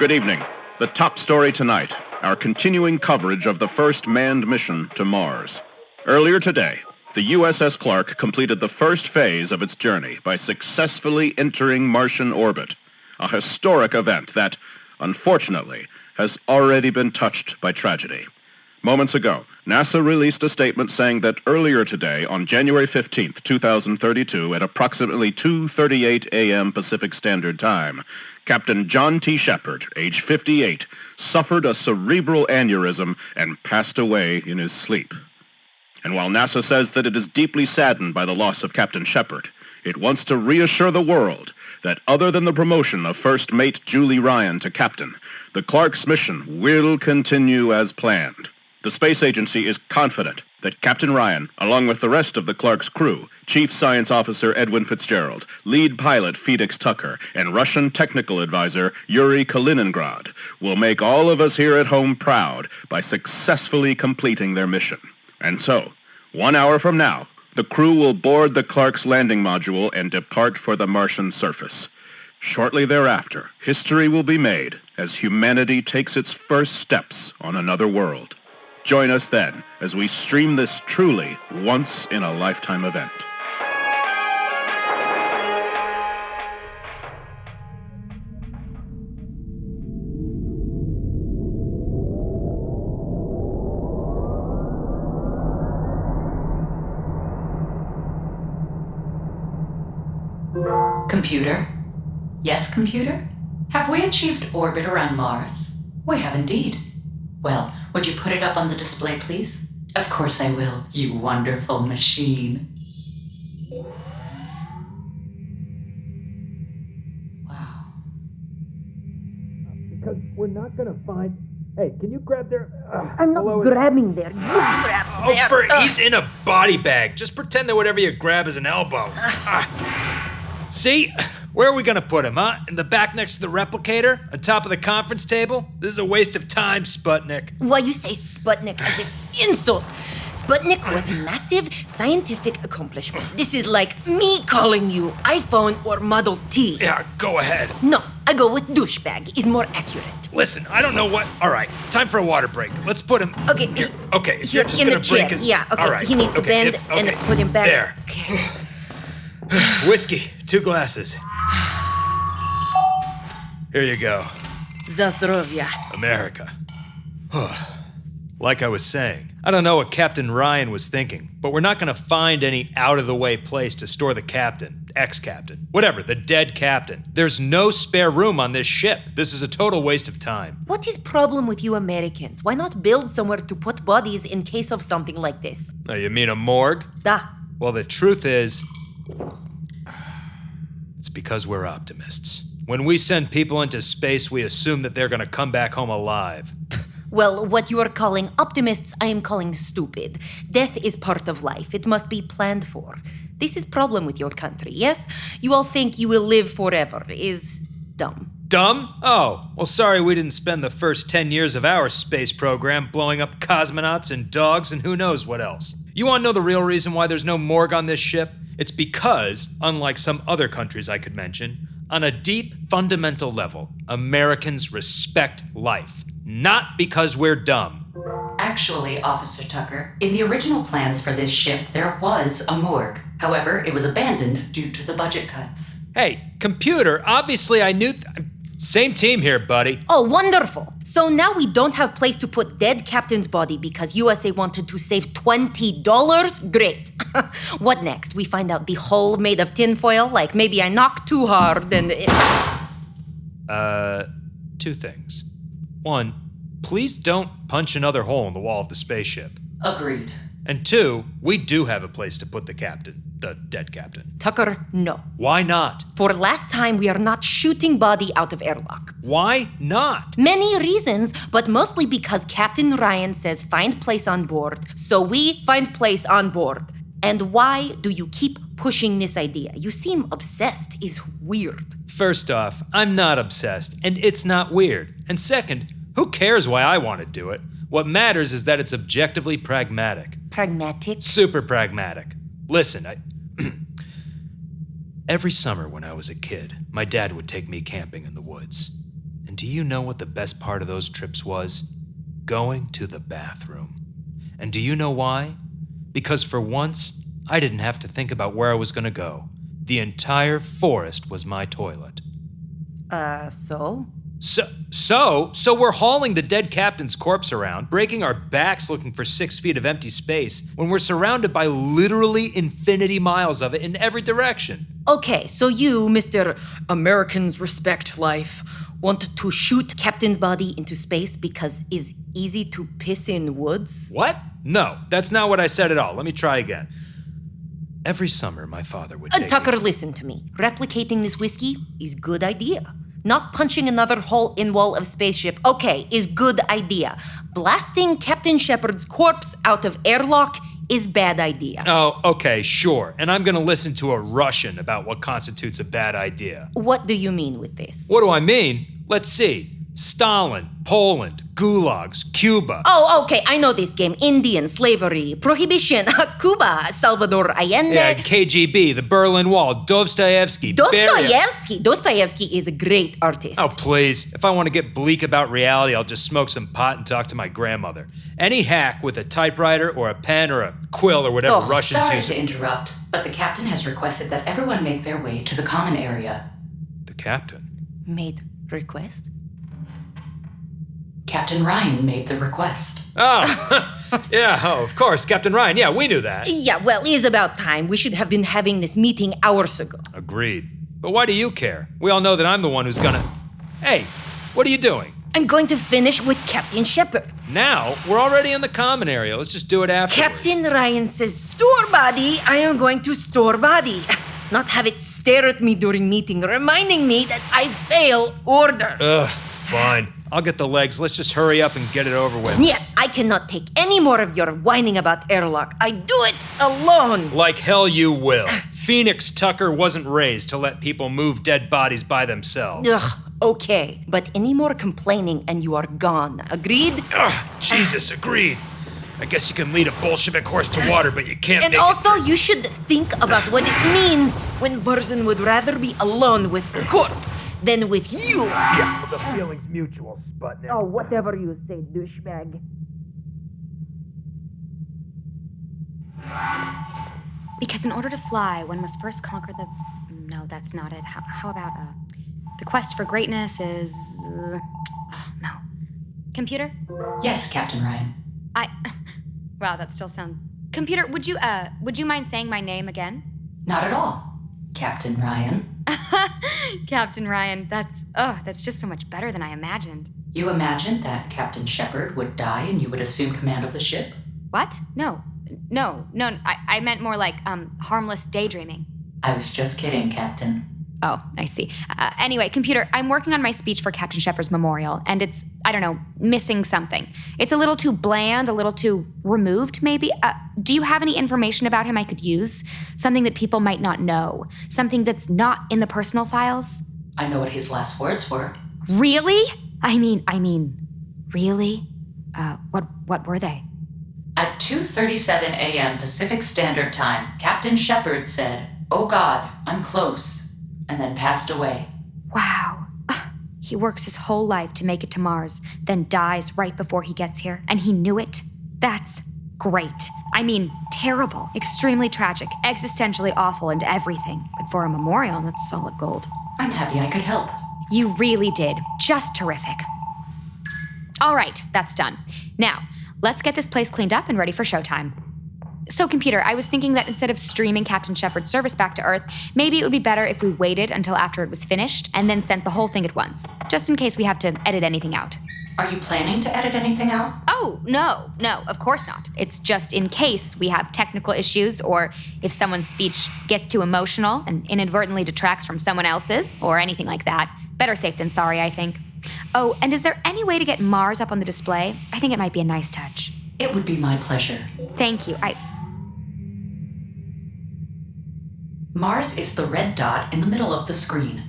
Good evening. The top story tonight, our continuing coverage of the first manned mission to Mars. Earlier today, the USS Clark completed the first phase of its journey by successfully entering Martian orbit, a historic event that, unfortunately, has already been touched by tragedy. Moments ago, NASA released a statement saying that earlier today, on January 15th, 2032, at approximately 2:38 a.m. Pacific Standard Time, Captain John T. Shepard, age 58, suffered a cerebral aneurysm and passed away in his sleep. And while NASA says that it is deeply saddened by the loss of Captain Shepard, it wants to reassure the world that other than the promotion of First Mate Julie Ryan to captain, the Clark's mission will continue as planned. The space agency is confident that Captain Ryan, along with the rest of the Clark's crew, Chief Science Officer Edwin Fitzgerald, lead pilot Felix Tucker, and Russian technical advisor Yuri Kaliningrad, will make all of us here at home proud by successfully completing their mission. And so, 1 hour from now, the crew will board the Clark's landing module and depart for the Martian surface. Shortly thereafter, history will be made as humanity takes its first steps on another world. Join us then as we stream this truly once-in-a-lifetime event. Computer? Yes, computer? Have we achieved orbit around Mars? We have indeed. Well, would you put it up on the display, please? Of course I will, you wonderful machine. Wow. Because we're not gonna find... Hey, can you grab their... I'm not grabbing there. You grab there. He's in a body bag. Just pretend that whatever you grab is an elbow. See? Where are we gonna put him, huh? In the back next to the replicator? On top of the conference table? This is a waste of time, Sputnik. Why you say Sputnik as if insult? Sputnik was a massive scientific accomplishment. This is like me calling you iPhone or Model T. Yeah, go ahead. No, I go with douchebag is more accurate. Listen, I don't know what... All right, time for a water break. Let's put him... Okay. Okay, if you're just in gonna the chair. break his... Yeah, okay. All right. He needs to bend and put him back. There. Okay. Whiskey, 2 glasses. Here you go. Za zdrowie. America. Like I was saying, I don't know what Captain Ryan was thinking, but we're not gonna find any out-of-the-way place to store the captain, ex-captain, whatever, the dead captain. There's no spare room on this ship. This is a total waste of time. What is problem with you Americans? Why not build somewhere to put bodies in case of something like this? Oh, you mean a morgue? Da. Well, the truth is, it's because we're optimists. When we send people into space, we assume that they're gonna come back home alive. Well, what you are calling optimists, I am calling stupid. Death is part of life. It must be planned for. This is problem with your country, yes? You all think you will live forever is dumb. Dumb? Oh, well, sorry we didn't spend the first 10 years of our space program blowing up cosmonauts and dogs and who knows what else. You wanna know the real reason why there's no morgue on this ship? It's because, unlike some other countries I could mention, on a deep, fundamental level, Americans respect life. Not because we're dumb. Actually, Officer Tucker, in the original plans for this ship, there was a morgue. However, it was abandoned due to the budget cuts. Hey, computer, obviously I knew... Same team here, buddy. Oh, wonderful. So now we don't have place to put dead captain's body because USA wanted to save $20? Great. What next? We find out the hull made of tinfoil? Like maybe I knocked too hard and... 2 things. 1, please don't punch another hole in the wall of the spaceship. Agreed. And 2, we do have a place to put the captain, the dead captain. Tucker, no. Why not? For last time, we are not shooting body out of airlock. Why not? Many reasons, but mostly because Captain Ryan says find place on board, so we find place on board. And why do you keep pushing this idea? You seem obsessed. Is weird. First off, I'm not obsessed, and it's not weird. And second, who cares why I want to do it? What matters is that it's objectively pragmatic. Pragmatic? Super pragmatic. Listen, Every summer when I was a kid, my dad would take me camping in the woods. And do you know what the best part of those trips was? Going to the bathroom. And do you know why? Because for once, I didn't have to think about where I was going to go. The entire forest was my toilet. So? So we're hauling the dead captain's corpse around, breaking our backs looking for 6 feet of empty space, when we're surrounded by literally infinity miles of it in every direction. Okay, so you, Mr. Americans Respect Life, want to shoot Captain's body into space because it's easy to piss in woods? What? No, that's not what I said at all. Let me try again. Every summer, my father would take Tucker, me. listen to me. Replicating this whiskey is good idea. Not punching another hole in wall of spaceship, okay, is good idea. Blasting Captain Shepard's corpse out of airlock is bad idea. Oh, okay, sure. And I'm gonna listen to a Russian about what constitutes a bad idea. What do you mean with this? What do I mean? Let's see. Stalin, Poland, gulags, Cuba. Oh, okay, I know this game. Indian, slavery, prohibition, Cuba, Salvador Allende. Yeah, KGB, the Berlin Wall, Dostoevsky, Dostoevsky is a great artist. Oh, please. If I want to get bleak about reality, I'll just smoke some pot and talk to my grandmother. Any hack with a typewriter or a pen or a quill or whatever Russians Sorry use. to interrupt, but the captain has requested that everyone make their way to the common area. The captain? Made request? Captain Ryan made the request. Oh, yeah, of course, Captain Ryan. Yeah, we knew that. Yeah, well, it is about time. We should have been having this meeting hours ago. Agreed. But why do you care? We all know that I'm the one who's gonna... Hey, what are you doing? I'm going to finish with Captain Shepard. Now? We're already in the common area. Let's just do it afterwards. Captain Ryan says, store body, I am going to store body. Not have it stare at me during meeting, reminding me that I fail order. Ugh, fine. I'll get the legs. Let's just hurry up and get it over with. Yet, I cannot take any more of your whining about airlock. I do it alone. Like hell you will. Phoenix Tucker wasn't raised to let people move dead bodies by themselves. Ugh, okay. But any more complaining and you are gone. Agreed? Ugh, Jesus, agreed. I guess you can lead a Bolshevik horse to water, but you can't And make also, it... you should think about what it means when person would rather be alone with corpse than with you. Yeah, the feeling's mutual, Sputnik. Oh, whatever you say, douchebag. Because in order to fly, one must first conquer the... No, that's not it. How about, the quest for greatness is... Oh, no. Computer? Yes, Captain Ryan. Wow, that still sounds... Computer, would you mind saying my name again? Not at all. Captain Ryan. Captain Ryan, that's just so much better than I imagined. You imagined that Captain Shepard would die and you would assume command of the ship? What? No, I meant more like, harmless daydreaming. I was just kidding, Captain. Oh, I see. Anyway, computer, I'm working on my speech for Captain Shepard's memorial, and it's, I don't know, missing something. It's a little too bland, a little too removed, maybe. Do you have any information about him I could use? Something that people might not know? Something that's not in the personal files? I know what his last words were. Really? I mean, really? What were they? At 2:37 a.m. Pacific Standard Time, Captain Shepard said, "Oh God, I'm close," and then passed away. Wow. He works his whole life to make it to Mars, then dies right before he gets here, and he knew it? That's great. I mean, terrible, extremely tragic, existentially awful, and everything. But for a memorial, that's solid gold. I'm happy I could help. You really did. Just terrific. All right, that's done. Now, let's get this place cleaned up and ready for showtime. So, computer, I was thinking that instead of streaming Captain Shepard's service back to Earth, maybe it would be better if we waited until after it was finished and then sent the whole thing at once, just in case we have to edit anything out. Are you planning to edit anything out? Oh, no, of course not. It's just in case we have technical issues or if someone's speech gets too emotional and inadvertently detracts from someone else's or anything like that. Better safe than sorry, I think. Oh, and is there any way to get Mars up on the display? I think it might be a nice touch. It would be my pleasure. Thank you. Mars is the red dot in the middle of the screen.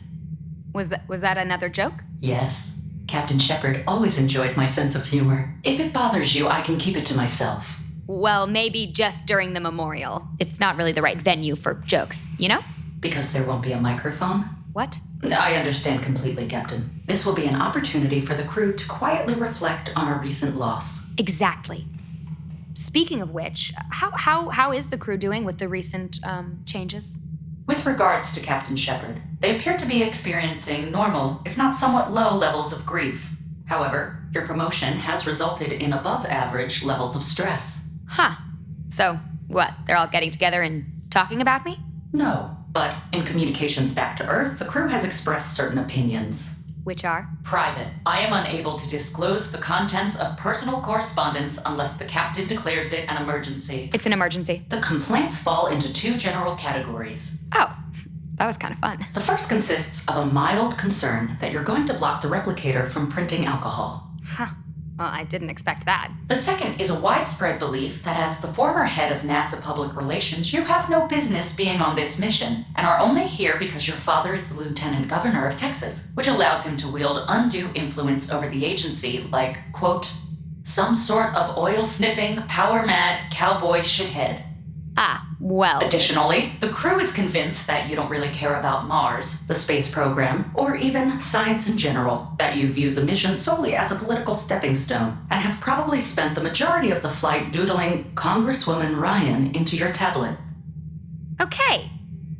Was that another joke? Yes. Captain Shepard always enjoyed my sense of humor. If it bothers you, I can keep it to myself. Well, maybe just during the memorial. It's not really the right venue for jokes, you know? Because there won't be a microphone? What? I understand completely, Captain. This will be an opportunity for the crew to quietly reflect on our recent loss. Exactly. Speaking of which, how is the crew doing with the recent changes? With regards to Captain Shepard, they appear to be experiencing normal, if not somewhat low, levels of grief. However, your promotion has resulted in above average levels of stress. Huh. So, what? They're all getting together and talking about me? No, but in communications back to Earth, the crew has expressed certain opinions. Which are? Private. I am unable to disclose the contents of personal correspondence unless the captain declares it an emergency. It's an emergency. The complaints fall into two general categories. Oh, that was kind of fun. The first consists of a mild concern that you're going to block the replicator from printing alcohol. Huh. Well, I didn't expect that. The second is a widespread belief that as the former head of NASA Public Relations, you have no business being on this mission and are only here because your father is the Lieutenant Governor of Texas, which allows him to wield undue influence over the agency like, quote, some sort of oil-sniffing, power-mad cowboy shithead. Ah, well. Additionally, the crew is convinced that you don't really care about Mars, the space program, or even science in general, that you view the mission solely as a political stepping stone, and have probably spent the majority of the flight doodling Congresswoman Ryan into your tablet. Okay.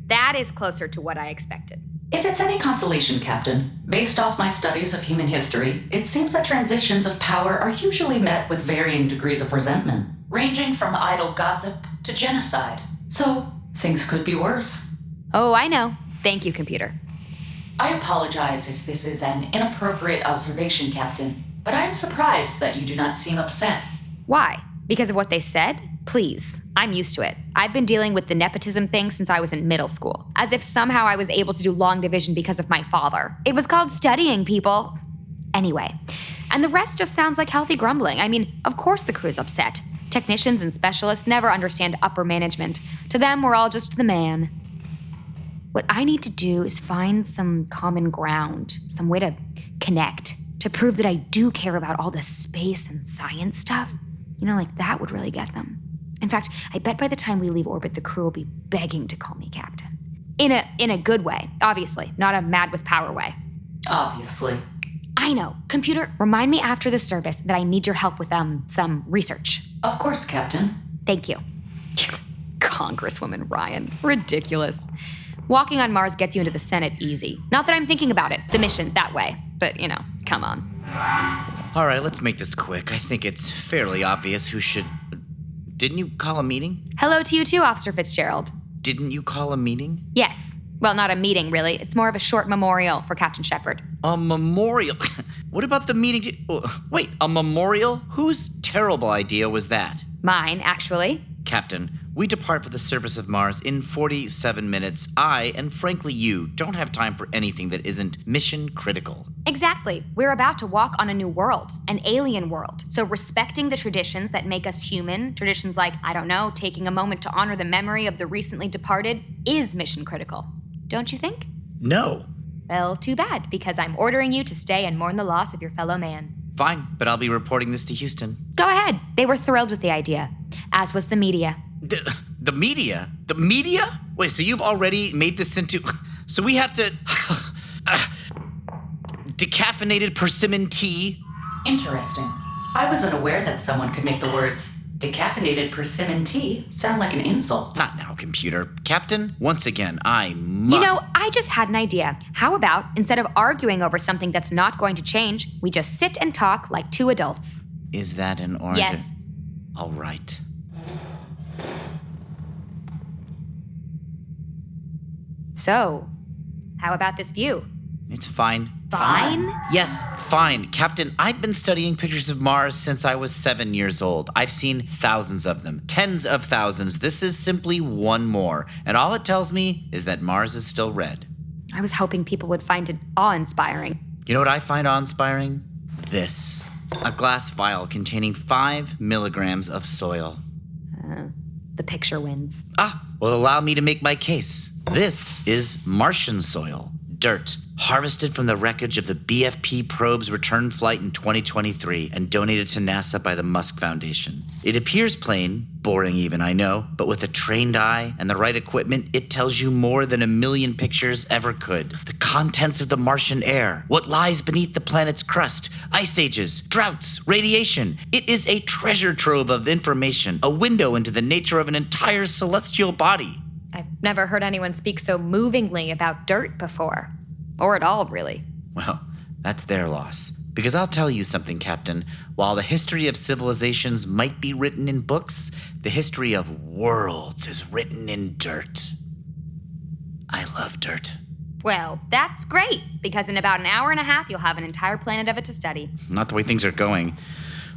That is closer to what I expected. If it's any consolation, Captain, based off my studies of human history, it seems that transitions of power are usually met with varying degrees of resentment, ranging from idle gossip to genocide. So, things could be worse. Oh, I know. Thank you, computer. I apologize if this is an inappropriate observation, Captain, but I am surprised that you do not seem upset. Why? Because of what they said? Please. I'm used to it. I've been dealing with the nepotism thing since I was in middle school. As if somehow I was able to do long division because of my father. It was called studying, people. Anyway. And the rest just sounds like healthy grumbling. I mean, of course the crew's upset. Technicians and specialists never understand upper management. To them, we're all just the man. What I need to do is find some common ground, some way to connect, to prove that I do care about all the space and science stuff. You know, like that would really get them. In fact, I bet by the time we leave orbit, the crew will be begging to call me captain. In a good way, obviously, not a mad with power way. Obviously. I know. Computer, remind me after the service that I need your help with some research. Of course, Captain. Thank you. Congresswoman Ryan. Ridiculous. Walking on Mars gets you into the Senate easy. Not that I'm thinking about it, the mission, that way. But, you know, come on. All right, let's make this quick. I think it's fairly obvious who should... Didn't you call a meeting? Hello to you too, Officer Fitzgerald. Didn't you call a meeting? Yes. Well, not a meeting, really. It's more of a short memorial for Captain Shepard. A memorial? What about the meeting? Wait, a memorial? Whose terrible idea was that? Mine, actually. Captain, we depart for the surface of Mars in 47 minutes. I, and frankly you, don't have time for anything that isn't mission critical. Exactly. We're about to walk on a new world, an alien world. So respecting the traditions that make us human, traditions like, I don't know, taking a moment to honor the memory of the recently departed, is mission critical. Don't you think? No. Well, too bad, because I'm ordering you to stay and mourn the loss of your fellow man. Fine, but I'll be reporting this to Houston. Go ahead. They were thrilled with the idea, as was the media. The media? The media? Wait, so you've already made this into... So we have to... decaffeinated persimmon tea? Interesting. I was unaware that someone could make the words decaffeinated persimmon tea sound like an insult. Not now, computer. Captain, once again, I must... You know, I just had an idea. How about, instead of arguing over something that's not going to change, we just sit and talk like two adults? Is that an order? Yes. All right. So, how about this view? It's fine. Fine? Yes, fine. Captain, I've been studying pictures of Mars since I was 7 years old. I've seen thousands of them, tens of thousands. This is simply one more. And all it tells me is that Mars is still red. I was hoping people would find it awe-inspiring. You know what I find awe-inspiring? This. A glass vial containing 5 milligrams of soil. The picture wins. Well, allow me to make my case. This is Martian soil. dirt, harvested from the wreckage of the BFP probe's return flight in 2023 and donated to NASA by the Musk Foundation. It appears plain, boring even, I know, but with a trained eye and the right equipment, it tells you more than 1 million pictures ever could. The contents of the Martian air, what lies beneath the planet's crust, ice ages, droughts, radiation. It is a treasure trove of information, a window into the nature of an entire celestial body. I've never heard anyone speak so movingly about dirt before. Or at all, really. Well, that's their loss. Because I'll tell you something, Captain. While the history of civilizations might be written in books, the history of worlds is written in dirt. I love dirt. Well, that's great, because in about an hour and a half, you'll have an entire planet of it to study. Not the way things are going.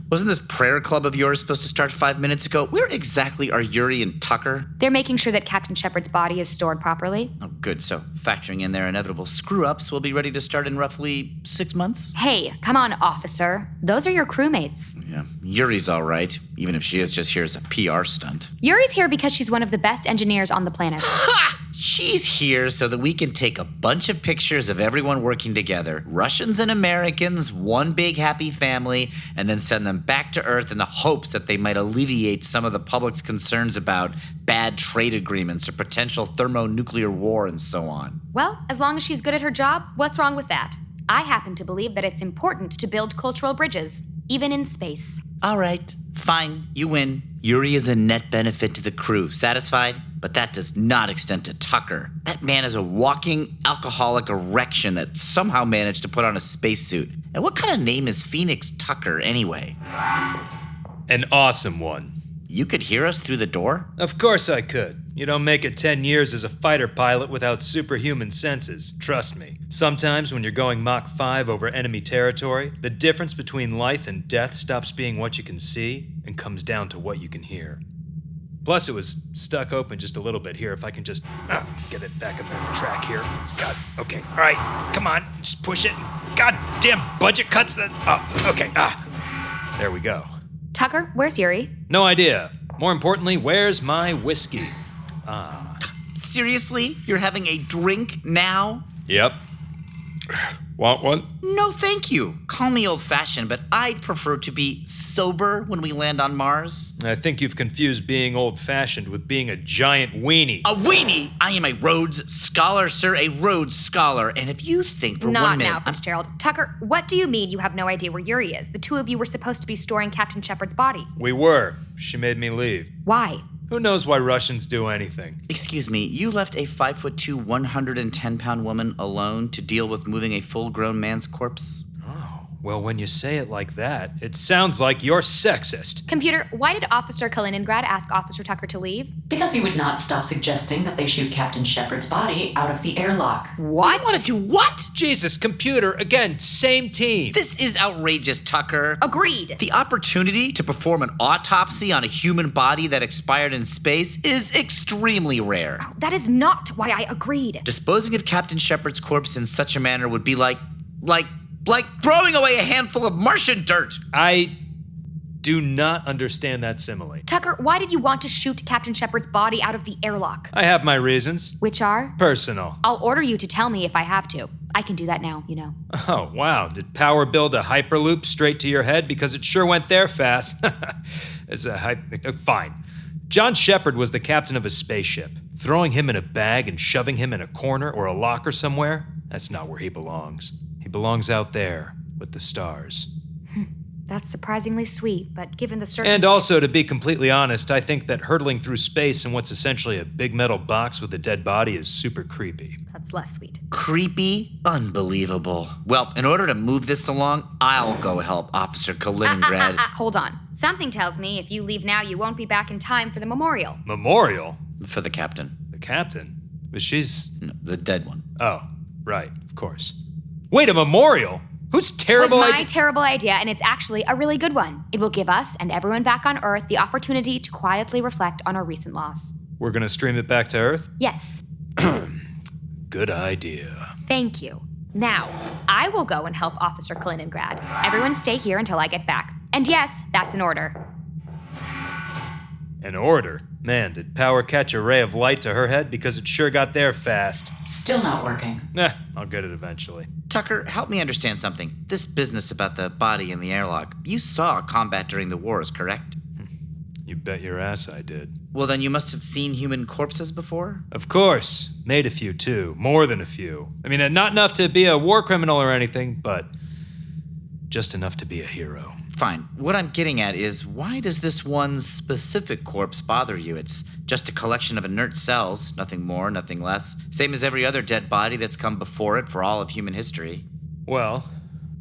Wasn't this prayer club of yours supposed to start 5 minutes ago? Where exactly are Yuri and Tucker? They're making sure that Captain Shepard's body is stored properly. Oh, good. So, factoring in their inevitable screw-ups, we'll be ready to start in roughly 6 months? Hey, come on, officer. Those are your crewmates. Yeah, Yuri's all right, even if she is just here as a PR stunt. Yuri's here because she's one of the best engineers on the planet. Ha! She's here so that we can take a bunch of pictures of everyone working together, Russians and Americans, one big happy family, and then send them back to Earth in the hopes that they might alleviate some of the public's concerns about bad trade agreements or potential thermonuclear war and so on. Well, as long as she's good at her job, what's wrong with that? I happen to believe that it's important to build cultural bridges, even in space. All right, fine, you win. Yuri is a net benefit to the crew. Satisfied? But that does not extend to Tucker. That man is a walking alcoholic erection that somehow managed to put on a spacesuit. And what kind of name is Phoenix Tucker anyway? An awesome one. You could hear us through the door? Of course I could. You don't make it 10 years as a fighter pilot without superhuman senses, trust me. Sometimes when you're going Mach 5 over enemy territory, the difference between life and death stops being what you can see and comes down to what you can hear. Plus, it was stuck open just a little bit here. If I can just get it back on the track here. God, okay, all right, come on, just push it. God damn, budget cuts that. Oh, okay, there we go. Tucker, where's Yuri? No idea. More importantly, where's my whiskey? Seriously? You're having a drink now? Yep. Want one? No, thank you. Call me old-fashioned, but I'd prefer to be sober when we land on Mars. I think you've confused being old-fashioned with being a giant weenie. A weenie? I am a Rhodes Scholar, sir, a Rhodes Scholar. And if you think for Not 1 minute... now, Fitzgerald. Tucker, what do you mean you have no idea where Yuri is? The two of you were supposed to be storing Captain Shepard's body. We were. She made me leave. Why? Who knows why Russians do anything? Excuse me, you left a 5'2", 110-pound woman alone to deal with moving a full-grown man's corpse? Oh, well, when you say it like that, it sounds like you're sexist. Computer, why did Officer Kaliningrad ask Officer Tucker to leave? Because he would not stop suggesting that they shoot Captain Shepard's body out of the airlock. What? You want to do what? Jesus, computer, again, same team. This is outrageous, Tucker. Agreed. The opportunity to perform an autopsy on a human body that expired in space is extremely rare. That is not why I agreed. Disposing of Captain Shepard's corpse in such a manner would be like throwing away a handful of Martian dirt. I do not understand that simile. Tucker, why did you want to shoot Captain Shepard's body out of the airlock? I have my reasons. Which are? Personal. I'll order you to tell me if I have to. I can do that now, you know. Oh, wow. Did Power build a hyperloop straight to your head? Because it sure went there fast. Fine. John Shepard was the captain of a spaceship. Throwing him in a bag and shoving him in a corner or a locker somewhere, that's not where he belongs. He belongs out there with the stars. That's surprisingly sweet, but given the circumstances... And also, to be completely honest, I think that hurtling through space in what's essentially a big metal box with a dead body is super creepy. That's less sweet. Creepy? Unbelievable. Well, in order to move this along, I'll go help Officer Kaliningrad. Hold on. Something tells me if you leave now, you won't be back in time for the memorial. Memorial? For the captain. The captain? But she's... No, the dead one. Oh, right, of course. Wait, a memorial? Whose terrible idea? It was my terrible idea, and it's actually a really good one. It will give us and everyone back on Earth the opportunity to quietly reflect on our recent loss. We're gonna stream it back to Earth? Yes. Good idea. Thank you. Now, I will go and help Officer Kaliningrad. Everyone stay here until I get back. And yes, that's an order. An order? Man, did Power catch a ray of light to her head? Because it sure got there fast. Still not working. I'll get it eventually. Tucker, help me understand something. This business about the body in the airlock. You saw combat during the wars, correct? You bet your ass I did. Well, then you must have seen human corpses before? Of course. Made a few, too. More than a few. I mean, not enough to be a war criminal or anything, but just enough to be a hero. Fine. What I'm getting at is, why does this one specific corpse bother you? It's just a collection of inert cells, nothing more, nothing less. Same as every other dead body that's come before it for all of human history. Well,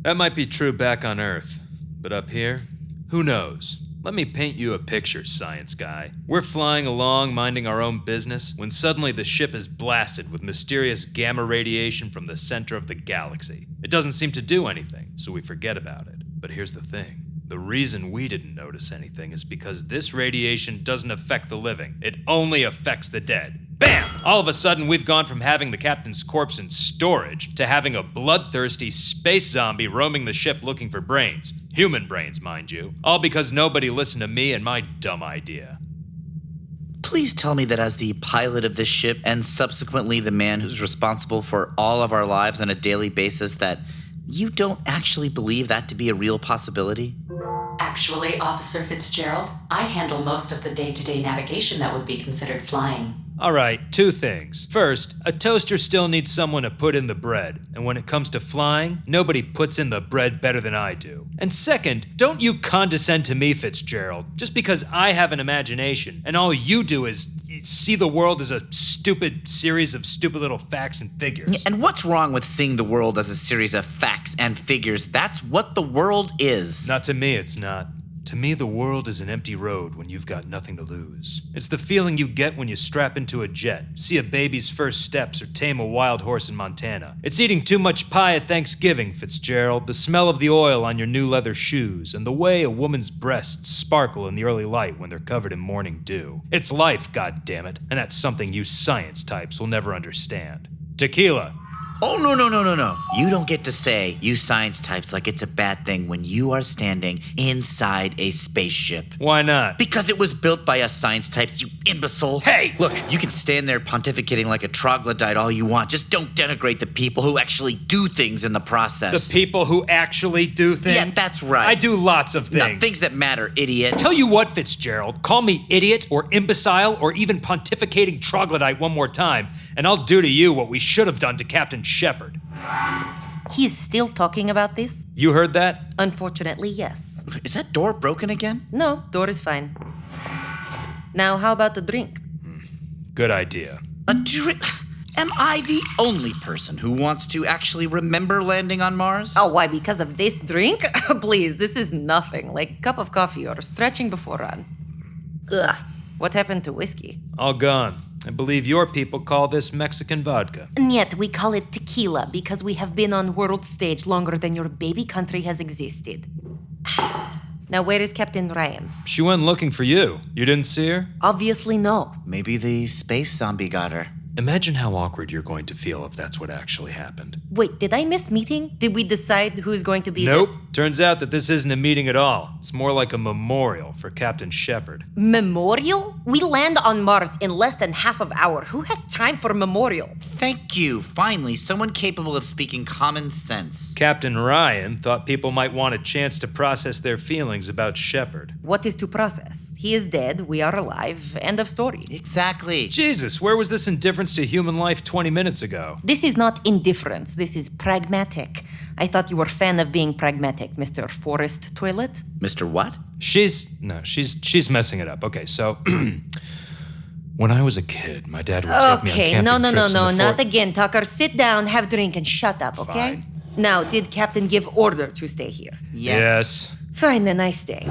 that might be true back on Earth. But up here, who knows? Let me paint you a picture, science guy. We're flying along, minding our own business, when suddenly the ship is blasted with mysterious gamma radiation from the center of the galaxy. It doesn't seem to do anything, so we forget about it. But here's the thing. The reason we didn't notice anything is because this radiation doesn't affect the living. It only affects the dead. Bam! All of a sudden, we've gone from having the captain's corpse in storage to having a bloodthirsty space zombie roaming the ship looking for brains. Human brains, mind you. All because nobody listened to me and my dumb idea. Please tell me that as the pilot of this ship and subsequently the man who's responsible for all of our lives on a daily basis that you don't actually believe that to be a real possibility? Actually, Officer Fitzgerald, I handle most of the day-to-day navigation that would be considered flying. All right, two things. First, a toaster still needs someone to put in the bread, and when it comes to flying, nobody puts in the bread better than I do. And second, don't you condescend to me, Fitzgerald, just because I have an imagination, and all you do is see the world as a stupid series of stupid little facts and figures. And what's wrong with seeing the world as a series of facts and figures? That's what the world is. Not to me, it's not. To me, the world is an empty road when you've got nothing to lose. It's the feeling you get when you strap into a jet, see a baby's first steps, or tame a wild horse in Montana. It's eating too much pie at Thanksgiving, Fitzgerald, the smell of the oil on your new leather shoes, and the way a woman's breasts sparkle in the early light when they're covered in morning dew. It's life, goddammit, and that's something you science types will never understand. Tequila. Oh, no. You don't get to say, you science types, like it's a bad thing when you are standing inside a spaceship. Why not? Because it was built by us science types, you imbecile. Hey! Look, you can stand there pontificating like a troglodyte all you want. Just don't denigrate the people who actually do things in the process. The people who actually do things? Yeah, that's right. I do lots of things. No, things that matter, idiot. Tell you what, Fitzgerald, call me idiot or imbecile or even pontificating troglodyte one more time, and I'll do to you what we should have done to Captain Shepard. He's still talking about this? You heard that? Unfortunately, yes. Is that door broken again? No, door is fine. Now, how about the drink? Good idea. A drink? Am I the only person who wants to actually remember landing on Mars? Oh, why? Because of this drink? Please, this is nothing. Like a cup of coffee or stretching before run. Ugh. What happened to whiskey? All gone. I believe your people call this Mexican vodka. And yet we call it tequila because we have been on world stage longer than your baby country has existed. Now, where is Captain Ryan? She went looking for you. You didn't see her? Obviously, no. Maybe the space zombie got her. Imagine how awkward you're going to feel if that's what actually happened. Wait, did I miss meeting? Did we decide who's going to be Nope. Turns out that this isn't a meeting at all. It's more like a memorial for Captain Shepard. Memorial? We land on Mars in less than half an hour. Who has time for a memorial? Thank you. Finally, someone capable of speaking common sense. Captain Ryan thought people might want a chance to process their feelings about Shepard. What is to process? He is dead, we are alive, end of story. Exactly. Jesus, where was this indifference to human life 20 minutes ago? This is not indifference, this is pragmatic. I thought you were a fan of being pragmatic, Mr. Forest Toilet. Mr. What? She's messing it up. Okay, so when I was a kid, my dad would take me on Okay, camping no, trips in the not again, Tucker. Sit down, have a drink, and shut up, okay? Fine. Now, did Captain give order to stay here? Yes. Fine, then I stay.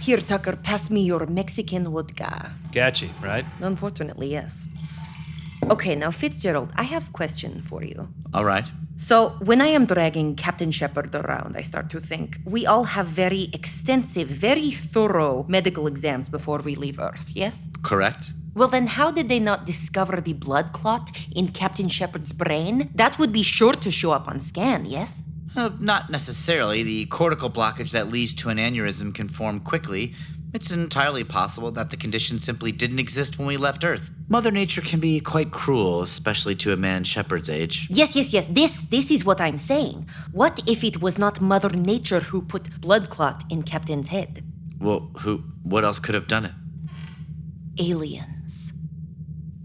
Here, Tucker, pass me your Mexican vodka. Catchy, right? Unfortunately, yes. Okay, now, Fitzgerald, I have a question for you. All right. So, when I am dragging Captain Shepard around, I start to think we all have very extensive, very thorough medical exams before we leave Earth, yes? Correct. Well, then how did they not discover the blood clot in Captain Shepard's brain? That would be sure to show up on scan, yes? Not necessarily. The cortical blockage that leads to an aneurysm can form quickly. It's entirely possible that the conditions simply didn't exist when we left Earth. Mother Nature can be quite cruel, especially to a man Shepard's age. Yes. This is what I'm saying. What if it was not Mother Nature who put blood clot in Captain's head? Well, what else could have done it? Aliens.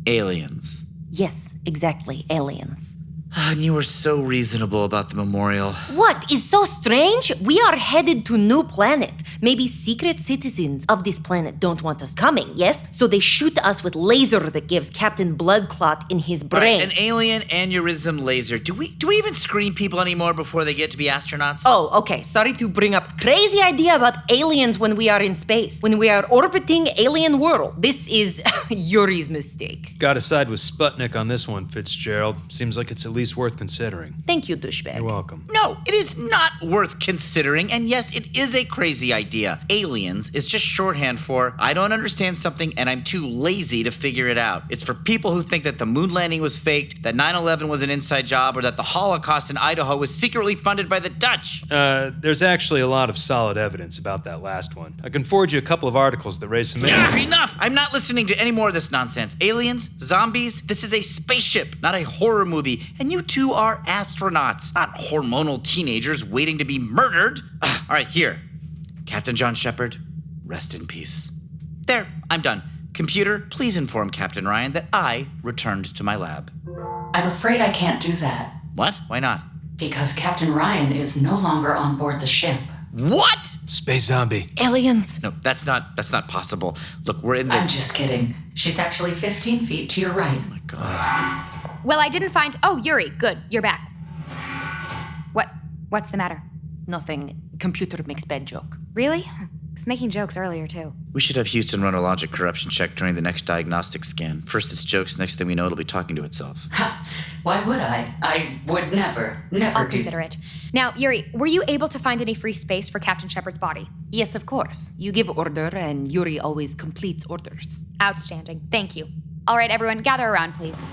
Aliens. Yes, exactly, aliens. And you were so reasonable about the memorial. What is so strange? We are headed to new planet. Maybe secret citizens of this planet don't want us coming, yes? So they shoot us with laser that gives Captain blood clot in his brain. An alien aneurysm laser. Do we even screen people anymore before they get to be astronauts? Oh, okay. Sorry to bring up crazy idea about aliens when we are in space. When we are orbiting alien world. This is Yuri's mistake. Gotta side with Sputnik on this one, Fitzgerald. Seems like it's at least worth considering. Thank you, douchebag. You're welcome. No, it is not worth considering, and yes, it is a crazy idea. Aliens is just shorthand for, I don't understand something and I'm too lazy to figure it out. It's for people who think that the moon landing was faked, that 9/11 was an inside job, or that the Holocaust in Idaho was secretly funded by the Dutch. There's actually a lot of solid evidence about that last one. I can forward you a couple of articles that raise some Enough! I'm not listening to any more of this nonsense. Aliens? Zombies? This is a spaceship, not a horror movie. And you two are astronauts, not hormonal teenagers waiting to be murdered. All right, here. Captain John Shepard, rest in peace. There, I'm done. Computer, please inform Captain Ryan that I returned to my lab. I'm afraid I can't do that, What? Why not? because Captain Ryan is no longer on board the ship. What? Space zombie. Aliens. No, that's not possible. Look, we're in the... I'm just kidding. She's actually 15 feet to your right. Oh my God. Well, I didn't find. Oh, Yuri, good, you're back. What's the matter? Nothing. Computer makes bad joke. Really? I was making jokes earlier, too. We should have Houston run a logic corruption check during the next diagnostic scan. First it's jokes, next thing we know it'll be talking to itself. Why would I? I would never I'll do. consider it. Now, Yuri, were you able to find any free space for Captain Shepard's body? Yes, of course. You give order and Yuri always completes orders. Outstanding. Thank you. All right, everyone, gather around, please.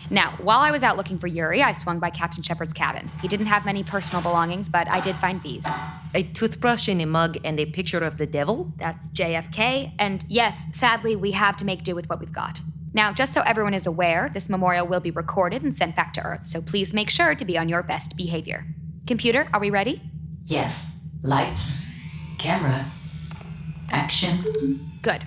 Now, while I was out looking for Yuri, I swung by Captain Shepard's cabin. He didn't have many personal belongings, but I did find these. A toothbrush in a mug and a picture of the devil? That's JFK, and yes, sadly, we have to make do with what we've got. Now, just so everyone is aware, this memorial will be recorded and sent back to Earth, so please make sure to be on your best behavior. Computer, are we ready? Yes. Lights. Camera. Action. Good.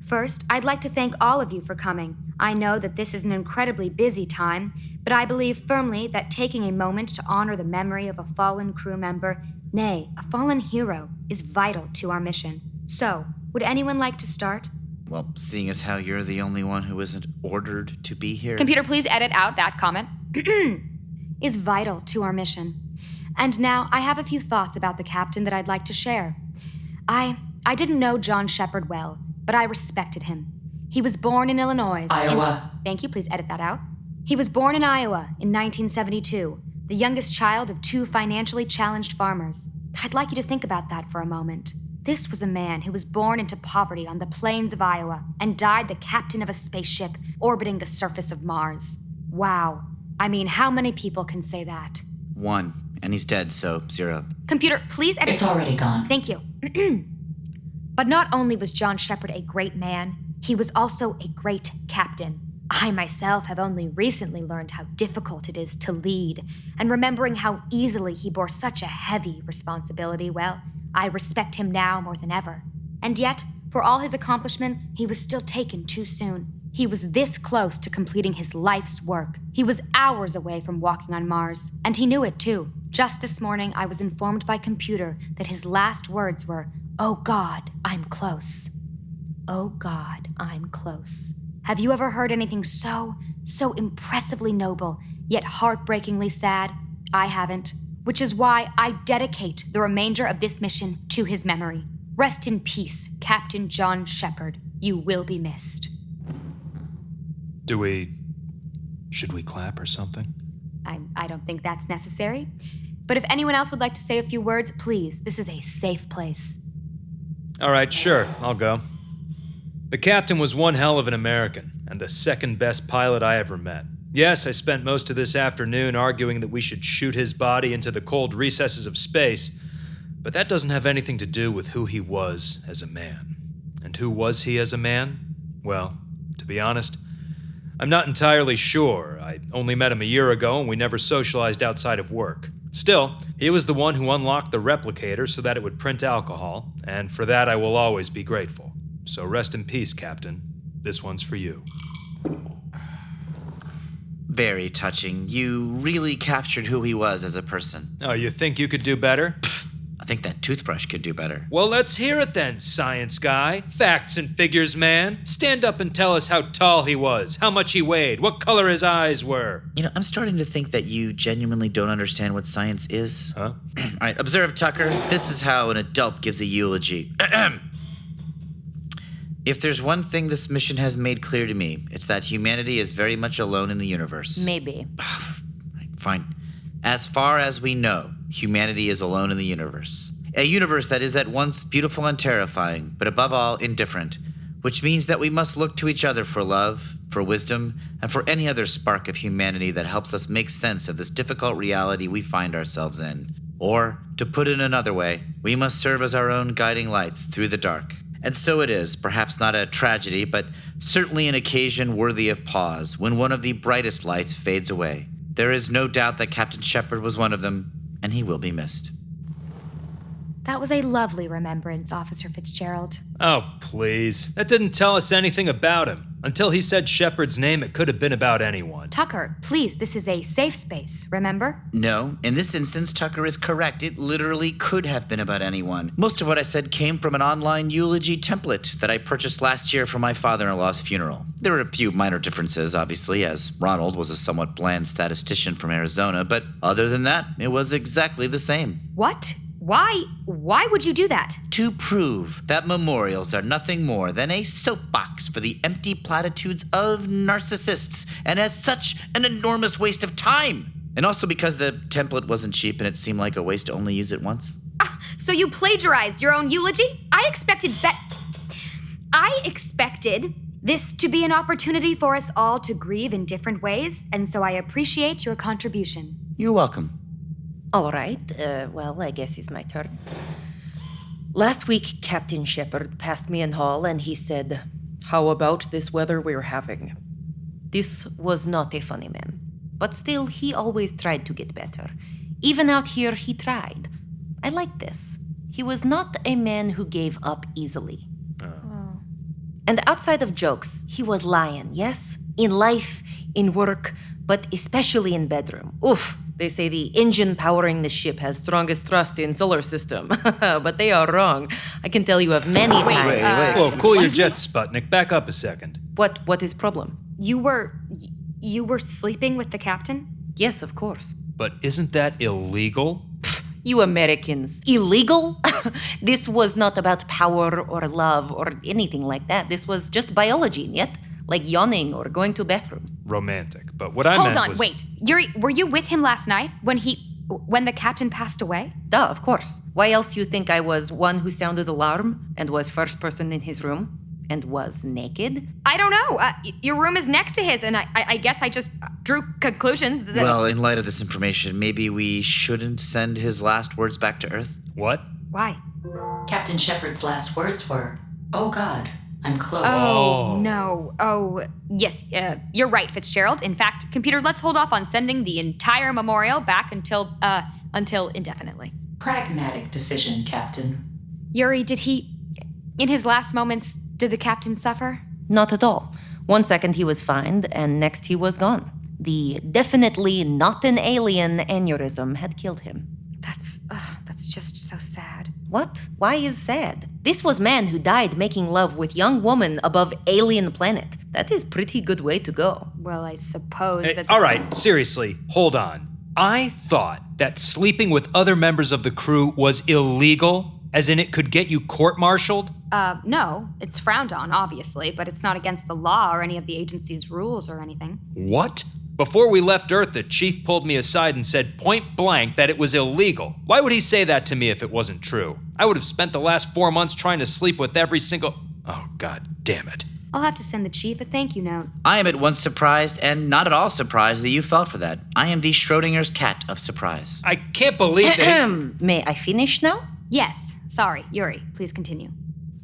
First, I'd like to thank all of you for coming. I know that this is an incredibly busy time, but I believe firmly that taking a moment to honor the memory of a fallen crew member, nay, a fallen hero, is vital to our mission. So, would anyone like to start? Well, seeing as how you're the only one who isn't ordered to be here... Computer, please edit out that comment. Is vital to our mission. And now, I have a few thoughts about the captain that I'd like to share. I didn't know John Shepard well, but I respected him. He was born in Illinois. Iowa. Thank you, please edit that out. He was born in Iowa in 1972, the youngest child of two financially challenged farmers. I'd like you to think about that for a moment. This was a man who was born into poverty on the plains of Iowa and died the captain of a spaceship orbiting the surface of Mars. Wow. I mean, how many people can say that? 1, and he's dead, so 0. Computer, please edit. It's already gone. Thank you. But not only was John Shepard a great man, he was also a great captain. I myself have only recently learned how difficult it is to lead, and remembering how easily he bore such a heavy responsibility, well, I respect him now more than ever. And yet, for all his accomplishments, he was still taken too soon. He was this close to completing his life's work. He was hours away from walking on Mars, and he knew it too. Just this morning, I was informed by computer that his last words were, "Oh God, I'm close. Oh God, I'm close." Have you ever heard anything so impressively noble, yet heartbreakingly sad? I haven't, which is why I dedicate the remainder of this mission to his memory. Rest in peace, Captain John Shepard. You will be missed. Should we clap or something? I don't think that's necessary. But if anyone else would like to say a few words, please, this is a safe place. All right, sure, I'll go. The captain was one hell of an American, and the second best pilot I ever met. Yes, I spent most of this afternoon arguing that we should shoot his body into the cold recesses of space, But that doesn't have anything to do with who he was as a man. And who was he as a man? Well, to be honest, I'm not entirely sure. I only met him a year ago and we never socialized outside of work. Still, he was the one who unlocked the replicator so that it would print alcohol, and for that I will always be grateful. So rest in peace, Captain. This one's for you. Very touching. You really captured who he was as a person. Oh, you think you could do better? I think that toothbrush could do better. Well, let's hear it then, science guy. Facts and figures, man. Stand up and tell us how tall he was, how much he weighed, what color his eyes were. You know, I'm starting to think that you genuinely don't understand what science is. Huh? All right, observe, Tucker. This is how an adult gives a eulogy. If there's one thing this mission has made clear to me, it's that humanity is very much alone in the universe. Maybe. Fine. As far as we know, humanity is alone in the universe. A universe that is at once beautiful and terrifying, but above all, indifferent, which means that we must look to each other for love, for wisdom, and for any other spark of humanity that helps us make sense of this difficult reality we find ourselves in. Or, to put it another way, we must serve as our own guiding lights through the dark. And so it is, perhaps not a tragedy, but certainly an occasion worthy of pause when one of the brightest lights fades away. There is no doubt that Captain Shepard was one of them, and he will be missed. That was a lovely remembrance, Officer Fitzgerald. Oh, please. That didn't tell us anything about him. Until he said Shepard's name, it could have been about anyone. Tucker, please, this is a safe space, remember? No, in this instance, Tucker is correct. It literally could have been about anyone. Most of what I said came from an online eulogy template that I purchased last year for my father-in-law's funeral. There were a few minor differences, obviously, as Ronald was a somewhat bland statistician from Arizona, but other than that, it was exactly the same. What? Why would you do that? To prove that memorials are nothing more than a soapbox for the empty platitudes of narcissists, and as such, an enormous waste of time. And also because the template wasn't cheap and it seemed like a waste to only use it once. So you plagiarized your own eulogy? I expected this to be an opportunity for us all to grieve in different ways, and so I appreciate your contribution. You're welcome. All right, well, I guess it's my turn. Last week, Captain Shepard passed me in hall and he said, "How about this weather we're having?" This was not a funny man, but still, he always tried to get better. Even out here, he tried. I like this. He was not a man who gave up easily. And outside of jokes, he was lying, yes? In life, in work, but especially in bedroom. Oof. They say the engine powering the ship has strongest thrust in solar system, but they are wrong. I can tell you of many times. Wait. Whoa, cool your jets, Sputnik. Back up a second. What is problem? You were sleeping with the captain? Yes, of course. But isn't that illegal? You Americans, illegal? This was not about power or love or anything like that. This was just biology, yet? Like yawning or going to bathroom. Romantic. But what I Hold meant on, was... wait. Yuri, were you with him last night when the captain passed away? Duh, of course. Why else you think I was one who sounded alarm and was first person in his room and was naked? I don't know. Your room is next to his, and I guess I just drew conclusions that... Well, in light of this information, maybe we shouldn't send his last words back to Earth? What? Why? Captain Shepard's last words were, "Oh God, I'm close." Oh, no. Oh, yes, you're right, Fitzgerald. In fact, computer, let's hold off on sending the entire memorial back until indefinitely. Pragmatic decision, Captain. Yuri, in his last moments, did the captain suffer? Not at all. 1 second he was fine, and next he was gone. The definitely not an alien aneurysm had killed him. That's just so sad. What? Why is sad? This was man who died making love with young woman above alien planet. That is pretty good way to go. Well, I suppose Hey, that... all right, seriously, hold on. I thought that sleeping with other members of the crew was illegal, as in it could get you court-martialed? No, it's frowned on, obviously, but it's not against the law or any of the agency's rules or anything. What? Before we left Earth, the chief pulled me aside and said point blank that it was illegal. Why would he say that to me if it wasn't true? I would have spent the last 4 months trying to sleep with every single... Oh, God damn it. I'll have to send the chief a thank you note. I am at once surprised and not at all surprised that you fell for that. I am the Schrodinger's cat of surprise. I can't believe that... May I finish now? Yes, sorry, Yuri, please continue.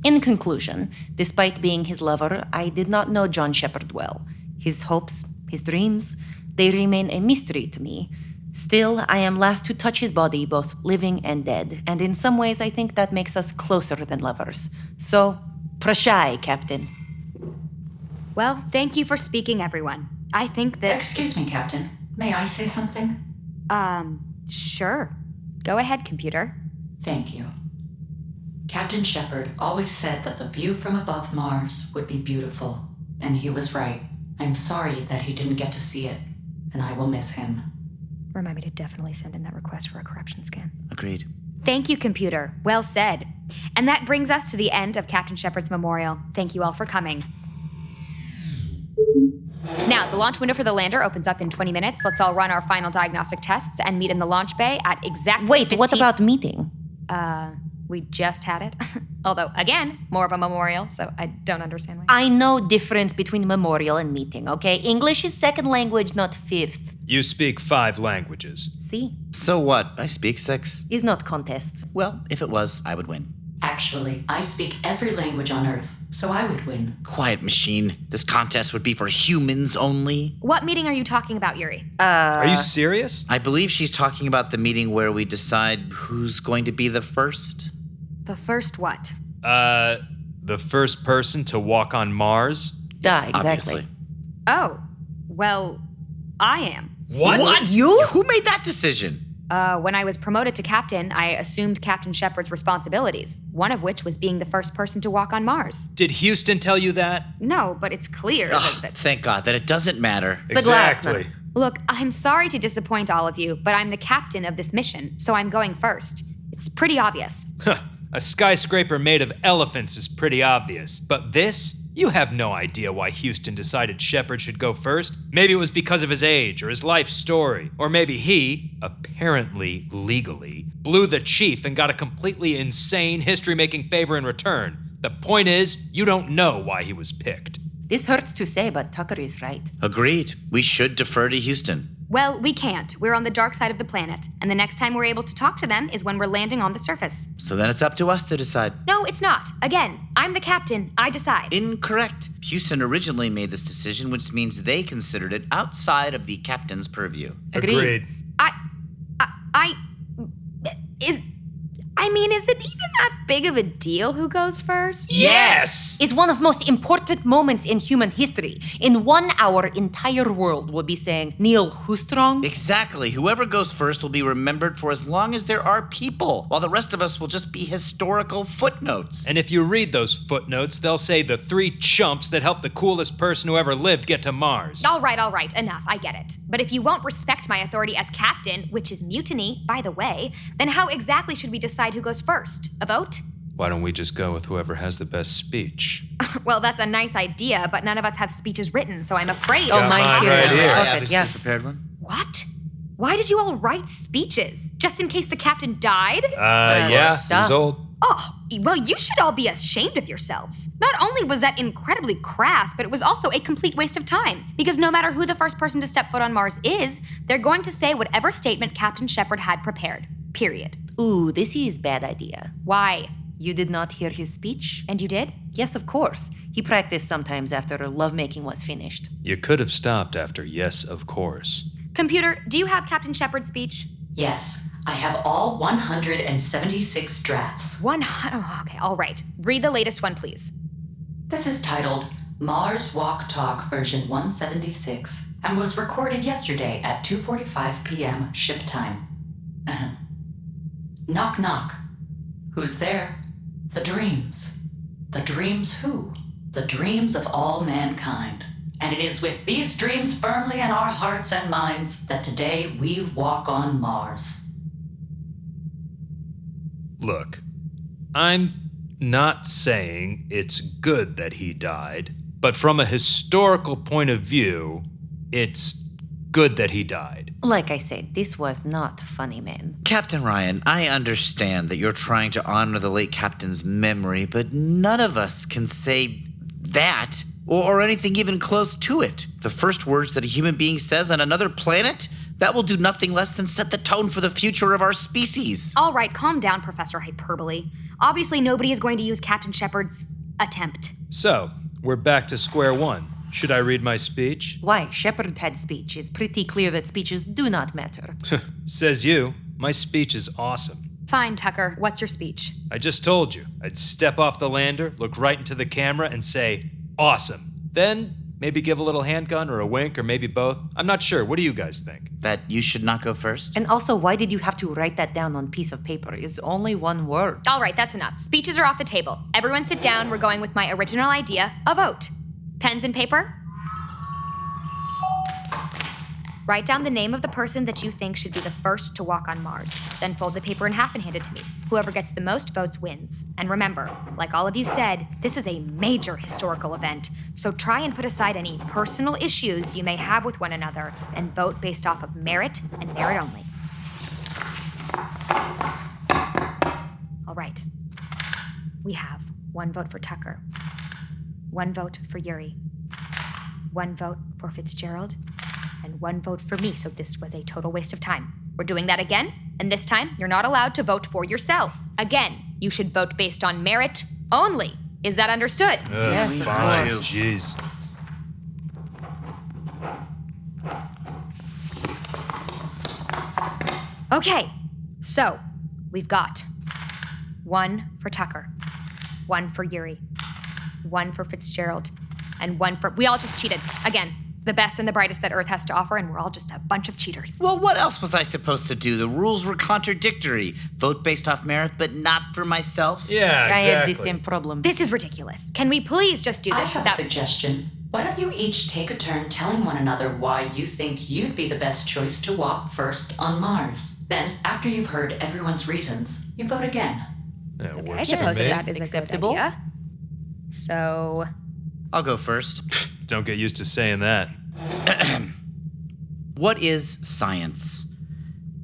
In conclusion, despite being his lover, I did not know John Shepard well. His hopes, his dreams, they remain a mystery to me. Still, I am last to touch his body, both living and dead, and in some ways I think that makes us closer than lovers. So, prashai, Captain. Well, thank you for speaking, everyone. I think that... Excuse me, Captain. May I say something? Sure. Go ahead, computer. Thank you. Captain Shepard always said that the view from above Mars would be beautiful, and he was right. I'm sorry that he didn't get to see it, and I will miss him. Remind me to definitely send in that request for a corruption scan. Agreed. Thank you, computer. Well said. And that brings us to the end of Captain Shepard's memorial. Thank you all for coming. Now, the launch window for the lander opens up in 20 minutes. Let's all run our final diagnostic tests and meet in the launch bay at exactly Wait, 15... what about meeting? We just had it. Although, again, more of a memorial, so I don't understand why. I know difference between memorial and meeting, okay? English is second language, not fifth. You speak 5 languages. See? So what? I speak 6. Is not contest. Well, if it was, I would win. Actually, I speak every language on Earth, so I would win. Quiet, machine. This contest would be for humans only. What meeting are you talking about, Yuri? Are you serious? I believe she's talking about the meeting where we decide who's going to be the first. The first what? The first person to walk on Mars? Duh, exactly. Obviously. Oh, well, I am. What? You? Who made that decision? When I was promoted to captain, I assumed Captain Shepard's responsibilities, one of which was being the first person to walk on Mars. Did Houston tell you that? No, but it's clear Ugh, that... thank God that it doesn't matter. Exactly. Look, I'm sorry to disappoint all of you, but I'm the captain of this mission, so I'm going first. It's pretty obvious. A skyscraper made of elephants is pretty obvious. But this? You have no idea why Houston decided Shepard should go first. Maybe it was because of his age or his life story. Or maybe he, apparently legally, blew the chief and got a completely insane history-making favor in return. The point is, you don't know why he was picked. This hurts to say, but Tucker is right. Agreed. We should defer to Houston. Well, we can't. We're on the dark side of the planet, and the next time we're able to talk to them is when we're landing on the surface. So then it's up to us to decide. No, it's not. Again, I'm the captain. I decide. Incorrect. Houston originally made this decision, which means they considered it outside of the captain's purview. Agreed. Is it even that big of a deal who goes first? Yes! It's one of most important moments in human history. In 1 hour, entire world will be saying, Neil Hustrong? Exactly. Whoever goes first will be remembered for as long as there are people, while the rest of us will just be historical footnotes. And if you read those footnotes, they'll say the 3 chumps that helped the coolest person who ever lived get to Mars. All right, enough, I get it. But if you won't respect my authority as captain, which is mutiny, by the way, then how exactly should we decide who goes first? A vote? Why don't we just go with whoever has the best speech? Well, that's a nice idea, but none of us have speeches written, so I'm afraid. Oh, mine's mine here. right here. I Perfect, obviously yes. prepared one. What? Why did you all write speeches? Just in case the captain died? Yeah, Duh. he's old. Oh, well, you should all be ashamed of yourselves. Not only was that incredibly crass, but it was also a complete waste of time. Because no matter who the first person to step foot on Mars is, they're going to say whatever statement Captain Shepard had prepared. Period. Ooh, this is bad idea. Why? You did not hear his speech? And you did? Yes, of course. He practiced sometimes after lovemaking was finished. You could have stopped after yes, of course. Computer, do you have Captain Shepard's speech? Yes, I have all 176 drafts. Okay, all right. Read the latest one, please. This is titled Mars Walk Talk version 176 and was recorded yesterday at 2:45 p.m. ship time. Knock, knock. Who's there? The dreams. The dreams who? The dreams of all mankind. And it is with these dreams firmly in our hearts and minds that today we walk on Mars. Look, I'm not saying it's good that he died, but from a historical point of view, it's good that he died. Like I said, this was not funny, man. Captain Ryan, I understand that you're trying to honor the late captain's memory, but none of us can say that or anything even close to it. The first words that a human being says on another planet, That will do nothing less than set the tone for the future of our species. All right, calm down, Professor Hyperbole. Obviously, nobody is going to use Captain Shepard's attempt. So, we're back to square one. Should I read my speech? Why? Shepard had speech. It's pretty clear that speeches do not matter. Says you. My speech is awesome. Fine, Tucker. What's your speech? I just told you. I'd step off the lander, look right into the camera, and say, awesome. Then maybe give a little handgun or a wink or maybe both. I'm not sure. What do you guys think? That you should not go first? And also, why did you have to write that down on a piece of paper? It's only one word. All right, that's enough. Speeches are off the table. Everyone sit down. We're going with my original idea, a vote. Pens and paper? Write down the name of the person that you think should be the first to walk on Mars. Then fold the paper in half and hand it to me. Whoever gets the most votes wins. And remember, like all of you said, this is a major historical event. So try and put aside any personal issues you may have with one another and vote based off of merit and merit only. All right. We have 1 vote for Tucker, 1 vote for Yuri, 1 vote for Fitzgerald, and 1 vote for me, so this was a total waste of time. We're doing that again, and this time, you're not allowed to vote for yourself. Again, you should vote based on merit only. Is that understood? Yes, of Fine. course. Jeez. Okay, so we've got 1 for Tucker, 1 for Yuri, 1 for Fitzgerald, and 1 for... We all just cheated. Again, the best and the brightest that Earth has to offer, and we're all just a bunch of cheaters. Well, what else was I supposed to do? The rules were contradictory. Vote based off merit, but not for myself? Yeah, I exactly. had the same problem. This is ridiculous. Can we please just do I this have without... a suggestion. Why don't you each take a turn telling one another why you think you'd be the best choice to walk first on Mars? Then, after you've heard everyone's reasons, you vote again. That Okay, I works for suppose me. that is Acceptable. a good idea. So... I'll go first. Don't get used to saying that. What is science?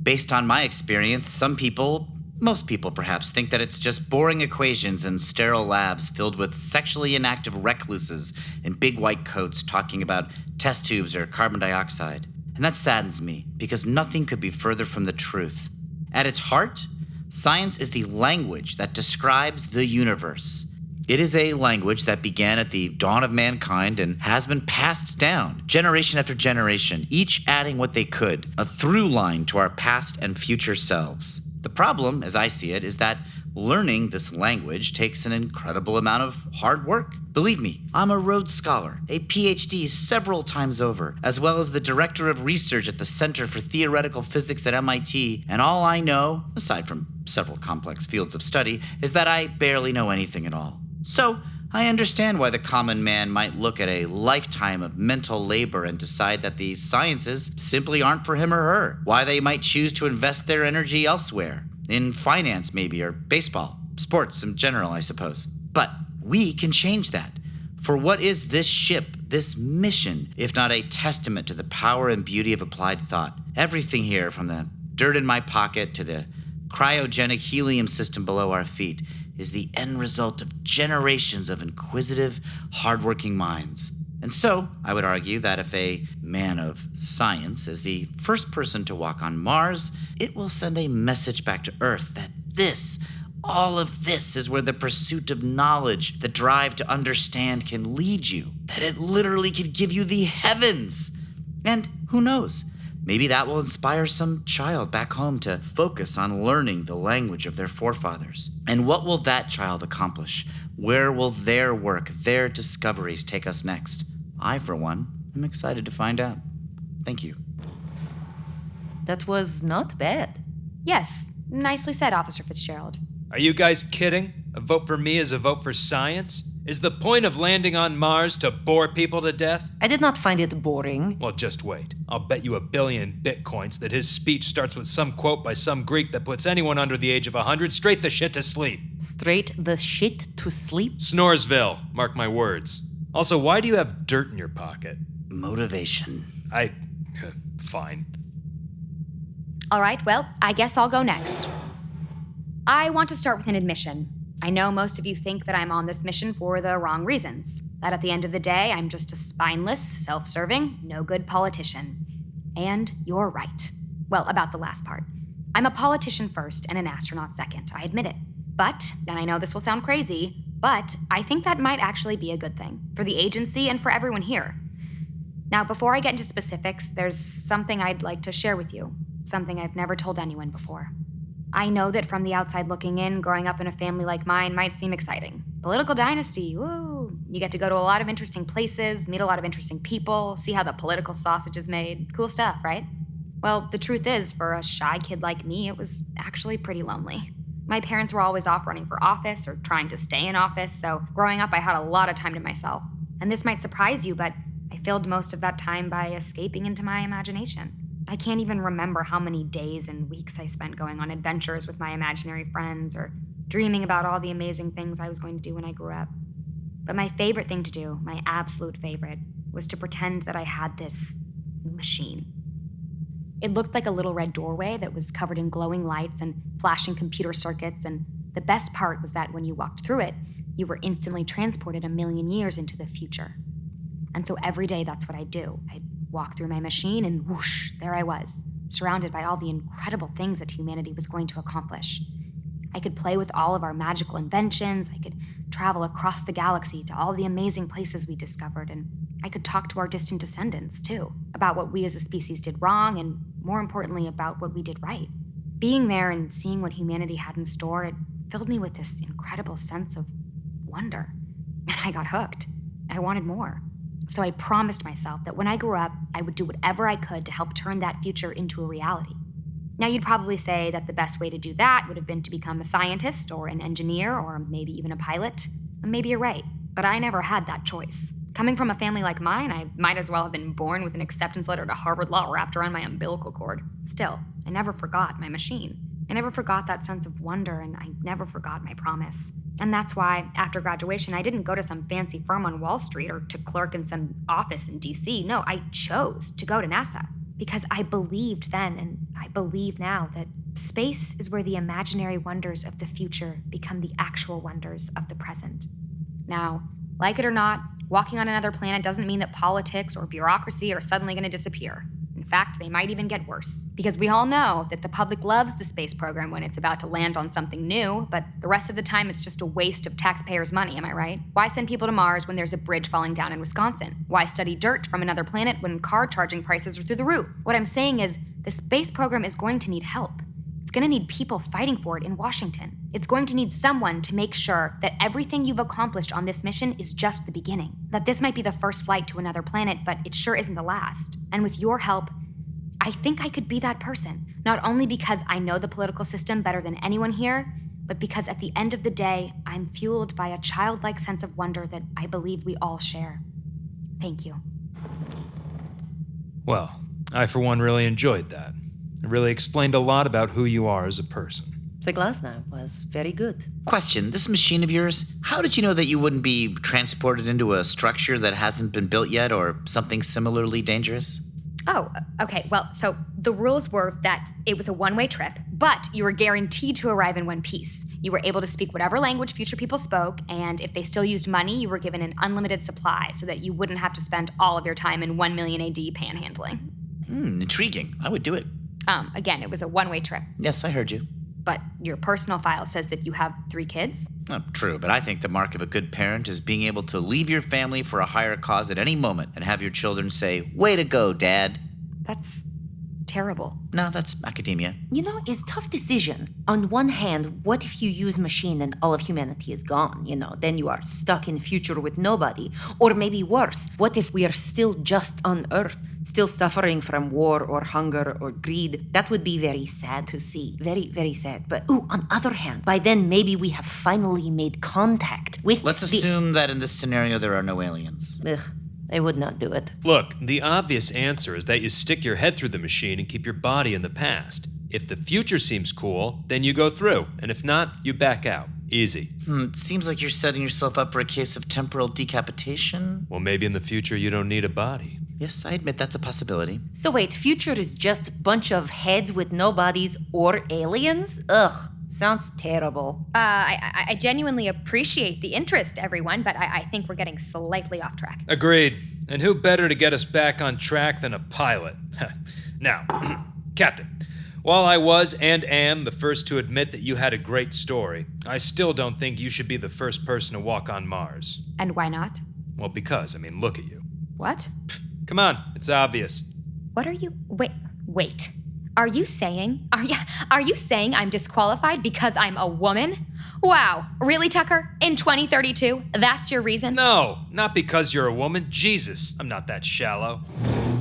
Based on my experience, some people, most people perhaps, think that it's just boring equations and sterile labs filled with sexually inactive recluses in big white coats talking about test tubes or carbon dioxide. And that saddens me, because nothing could be further from the truth. At its heart, science is the language that describes the universe. It is a language that began at the dawn of mankind and has been passed down, generation after generation, each adding what they could, a through line to our past and future selves. The problem, as I see it, is that learning this language takes an incredible amount of hard work. Believe me, I'm a Rhodes Scholar, a PhD several times over, as well as the Director of Research at the Center for Theoretical Physics at MIT, and all I know, aside from several complex fields of study, is that I barely know anything at all. So, I understand why the common man might look at a lifetime of mental labor and decide that these sciences simply aren't for him or her. Why they might choose to invest their energy elsewhere. In finance, maybe, or baseball. Sports in general, I suppose. But we can change that. For what is this ship, this mission, if not a testament to the power and beauty of applied thought? Everything here, from the dirt in my pocket to the cryogenic helium system below our feet, is the end result of generations of inquisitive, hardworking minds. And so, I would argue that if a man of science is the first person to walk on Mars, it will send a message back to Earth that all of this is where the pursuit of knowledge, the drive to understand can lead you. That it literally could give you the heavens. And who knows? Maybe that will inspire some child back home to focus on learning the language of their forefathers. And what will that child accomplish? Where will their work, their discoveries take us next? I, for one, am excited to find out. Thank you. That was not bad. Yes, nicely said, Officer Fitzgerald. Are you guys kidding? A vote for me is a vote for science? Is the point of landing on Mars to bore people to death? I did not find it boring. Well, just wait. I'll bet you 1 billion bitcoins that his speech starts with some quote by some Greek that puts anyone under the age of 100 straight the shit to sleep. Straight the shit to sleep? Snoresville, mark my words. Also, why do you have dirt in your pocket? Motivation. Fine. All right, well, I guess I'll go next. I want to start with an admission. I know most of you think that I'm on this mission for the wrong reasons. That at the end of the day, I'm just a spineless, self-serving, no-good politician. And you're right. Well, about the last part. I'm a politician first and an astronaut second, I admit it. But, and I know this will sound crazy, but I think that might actually be a good thing for the agency and for everyone here. Now, before I get into specifics, there's something I'd like to share with you, something I've never told anyone before. I know that from the outside looking in, growing up in a family like mine might seem exciting. Political dynasty, woo! You get to go to a lot of interesting places, meet a lot of interesting people, see how the political sausage is made. Cool stuff, right? Well, the truth is, for a shy kid like me, it was actually pretty lonely. My parents were always off running for office or trying to stay in office, so growing up I had a lot of time to myself. And this might surprise you, but I filled most of that time by escaping into my imagination. I can't even remember how many days and weeks I spent going on adventures with my imaginary friends or dreaming about all the amazing things I was going to do when I grew up. But my favorite thing to do, my absolute favorite, was to pretend that I had this machine. It looked like a little red doorway that was covered in glowing lights and flashing computer circuits, and the best part was that when you walked through it, you were instantly transported 1,000,000 years into the future. And so every day that's what I'd do. I'd walk through my machine and whoosh, there I was, surrounded by all the incredible things that humanity was going to accomplish. I could play with all of our magical inventions, I could travel across the galaxy to all the amazing places we discovered, and I could talk to our distant descendants, too, about what we as a species did wrong, and more importantly, about what we did right. Being there and seeing what humanity had in store, it filled me with this incredible sense of wonder. And I got hooked. I wanted more. So I promised myself that when I grew up, I would do whatever I could to help turn that future into a reality. Now, you'd probably say that the best way to do that would have been to become a scientist or an engineer or maybe even a pilot. And maybe you're right, but I never had that choice. Coming from a family like mine, I might as well have been born with an acceptance letter to Harvard Law wrapped around my umbilical cord. Still, I never forgot my machine. I never forgot that sense of wonder, and I never forgot my promise. And that's why, after graduation, I didn't go to some fancy firm on Wall Street or to clerk in some office in DC. No, I chose to go to NASA. Because I believed then, and I believe now, that space is where the imaginary wonders of the future become the actual wonders of the present. Now, like it or not, walking on another planet doesn't mean that politics or bureaucracy are suddenly going to disappear. In fact, they might even get worse. Because we all know that the public loves the space program when it's about to land on something new, but the rest of the time it's just a waste of taxpayers' money, am I right? Why send people to Mars when there's a bridge falling down in Wisconsin? Why study dirt from another planet when car charging prices are through the roof? What I'm saying is, the space program is going to need help. It's going to need people fighting for it in Washington. It's going to need someone to make sure that everything you've accomplished on this mission is just the beginning. That this might be the first flight to another planet, but it sure isn't the last. And with your help, I think I could be that person. Not only because I know the political system better than anyone here, but because at the end of the day, I'm fueled by a childlike sense of wonder that I believe we all share. Thank you. Well, I for one really enjoyed that. It really explained a lot about who you are as a person. Zaglasna was very good. Question, this machine of yours, how did you know that you wouldn't be transported into a structure that hasn't been built yet or something similarly dangerous? Oh, okay. Well, so the rules were that it was a one-way trip, but you were guaranteed to arrive in one piece. You were able to speak whatever language future people spoke, and if they still used money, you were given an unlimited supply so that you wouldn't have to spend all of your time in 1,000,000 AD panhandling. Intriguing. I would do it. Again, it was a one-way trip, Yes, I heard you. but your personal file says that you have 3 kids. Oh, true, but I think the mark of a good parent is being able to leave your family for a higher cause at any moment and have your children say, "Way to go, Dad." That's terrible. No, that's academia. You know, it's a tough decision. On one hand, what if you use machine and all of humanity is gone? Then you are stuck in future with nobody. Or maybe worse, what if we are still just on Earth, still suffering from war or hunger or greed? That would be very sad to see. Very, very sad. But on the other hand, by then maybe we have finally made contact with Let's assume that in this scenario there are no aliens. Ugh, I would not do it. Look, the obvious answer is that you stick your head through the machine and keep your body in the past. If the future seems cool, then you go through, and if not, you back out. Easy. It seems like you're setting yourself up for a case of temporal decapitation. Well, maybe in the future you don't need a body. Yes, I admit that's a possibility. So wait, future is just a bunch of heads with no bodies or aliens? Ugh, Sounds terrible. I genuinely appreciate the interest, everyone, but I think we're getting slightly off track. Agreed. And who better to get us back on track than a pilot? Now, Captain, while I was and am the first to admit that you had a great story, I still don't think you should be the first person to walk on Mars. And why not? Well, because, look at you. What? Come on, it's obvious. What are you... Wait. Are you saying I'm disqualified because I'm a woman? Wow. Really, Tucker? In 2032? That's your reason? No, not because you're a woman. Jesus, I'm not that shallow.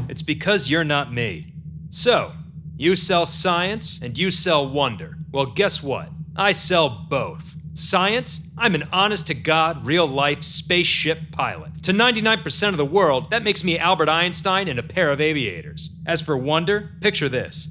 It's because you're not me. So, you sell science and you sell wonder. Well, guess what? I sell both. Science, I'm an honest-to-God, real-life spaceship pilot. To 99% of the world, that makes me Albert Einstein and a pair of aviators. As for wonder, picture this.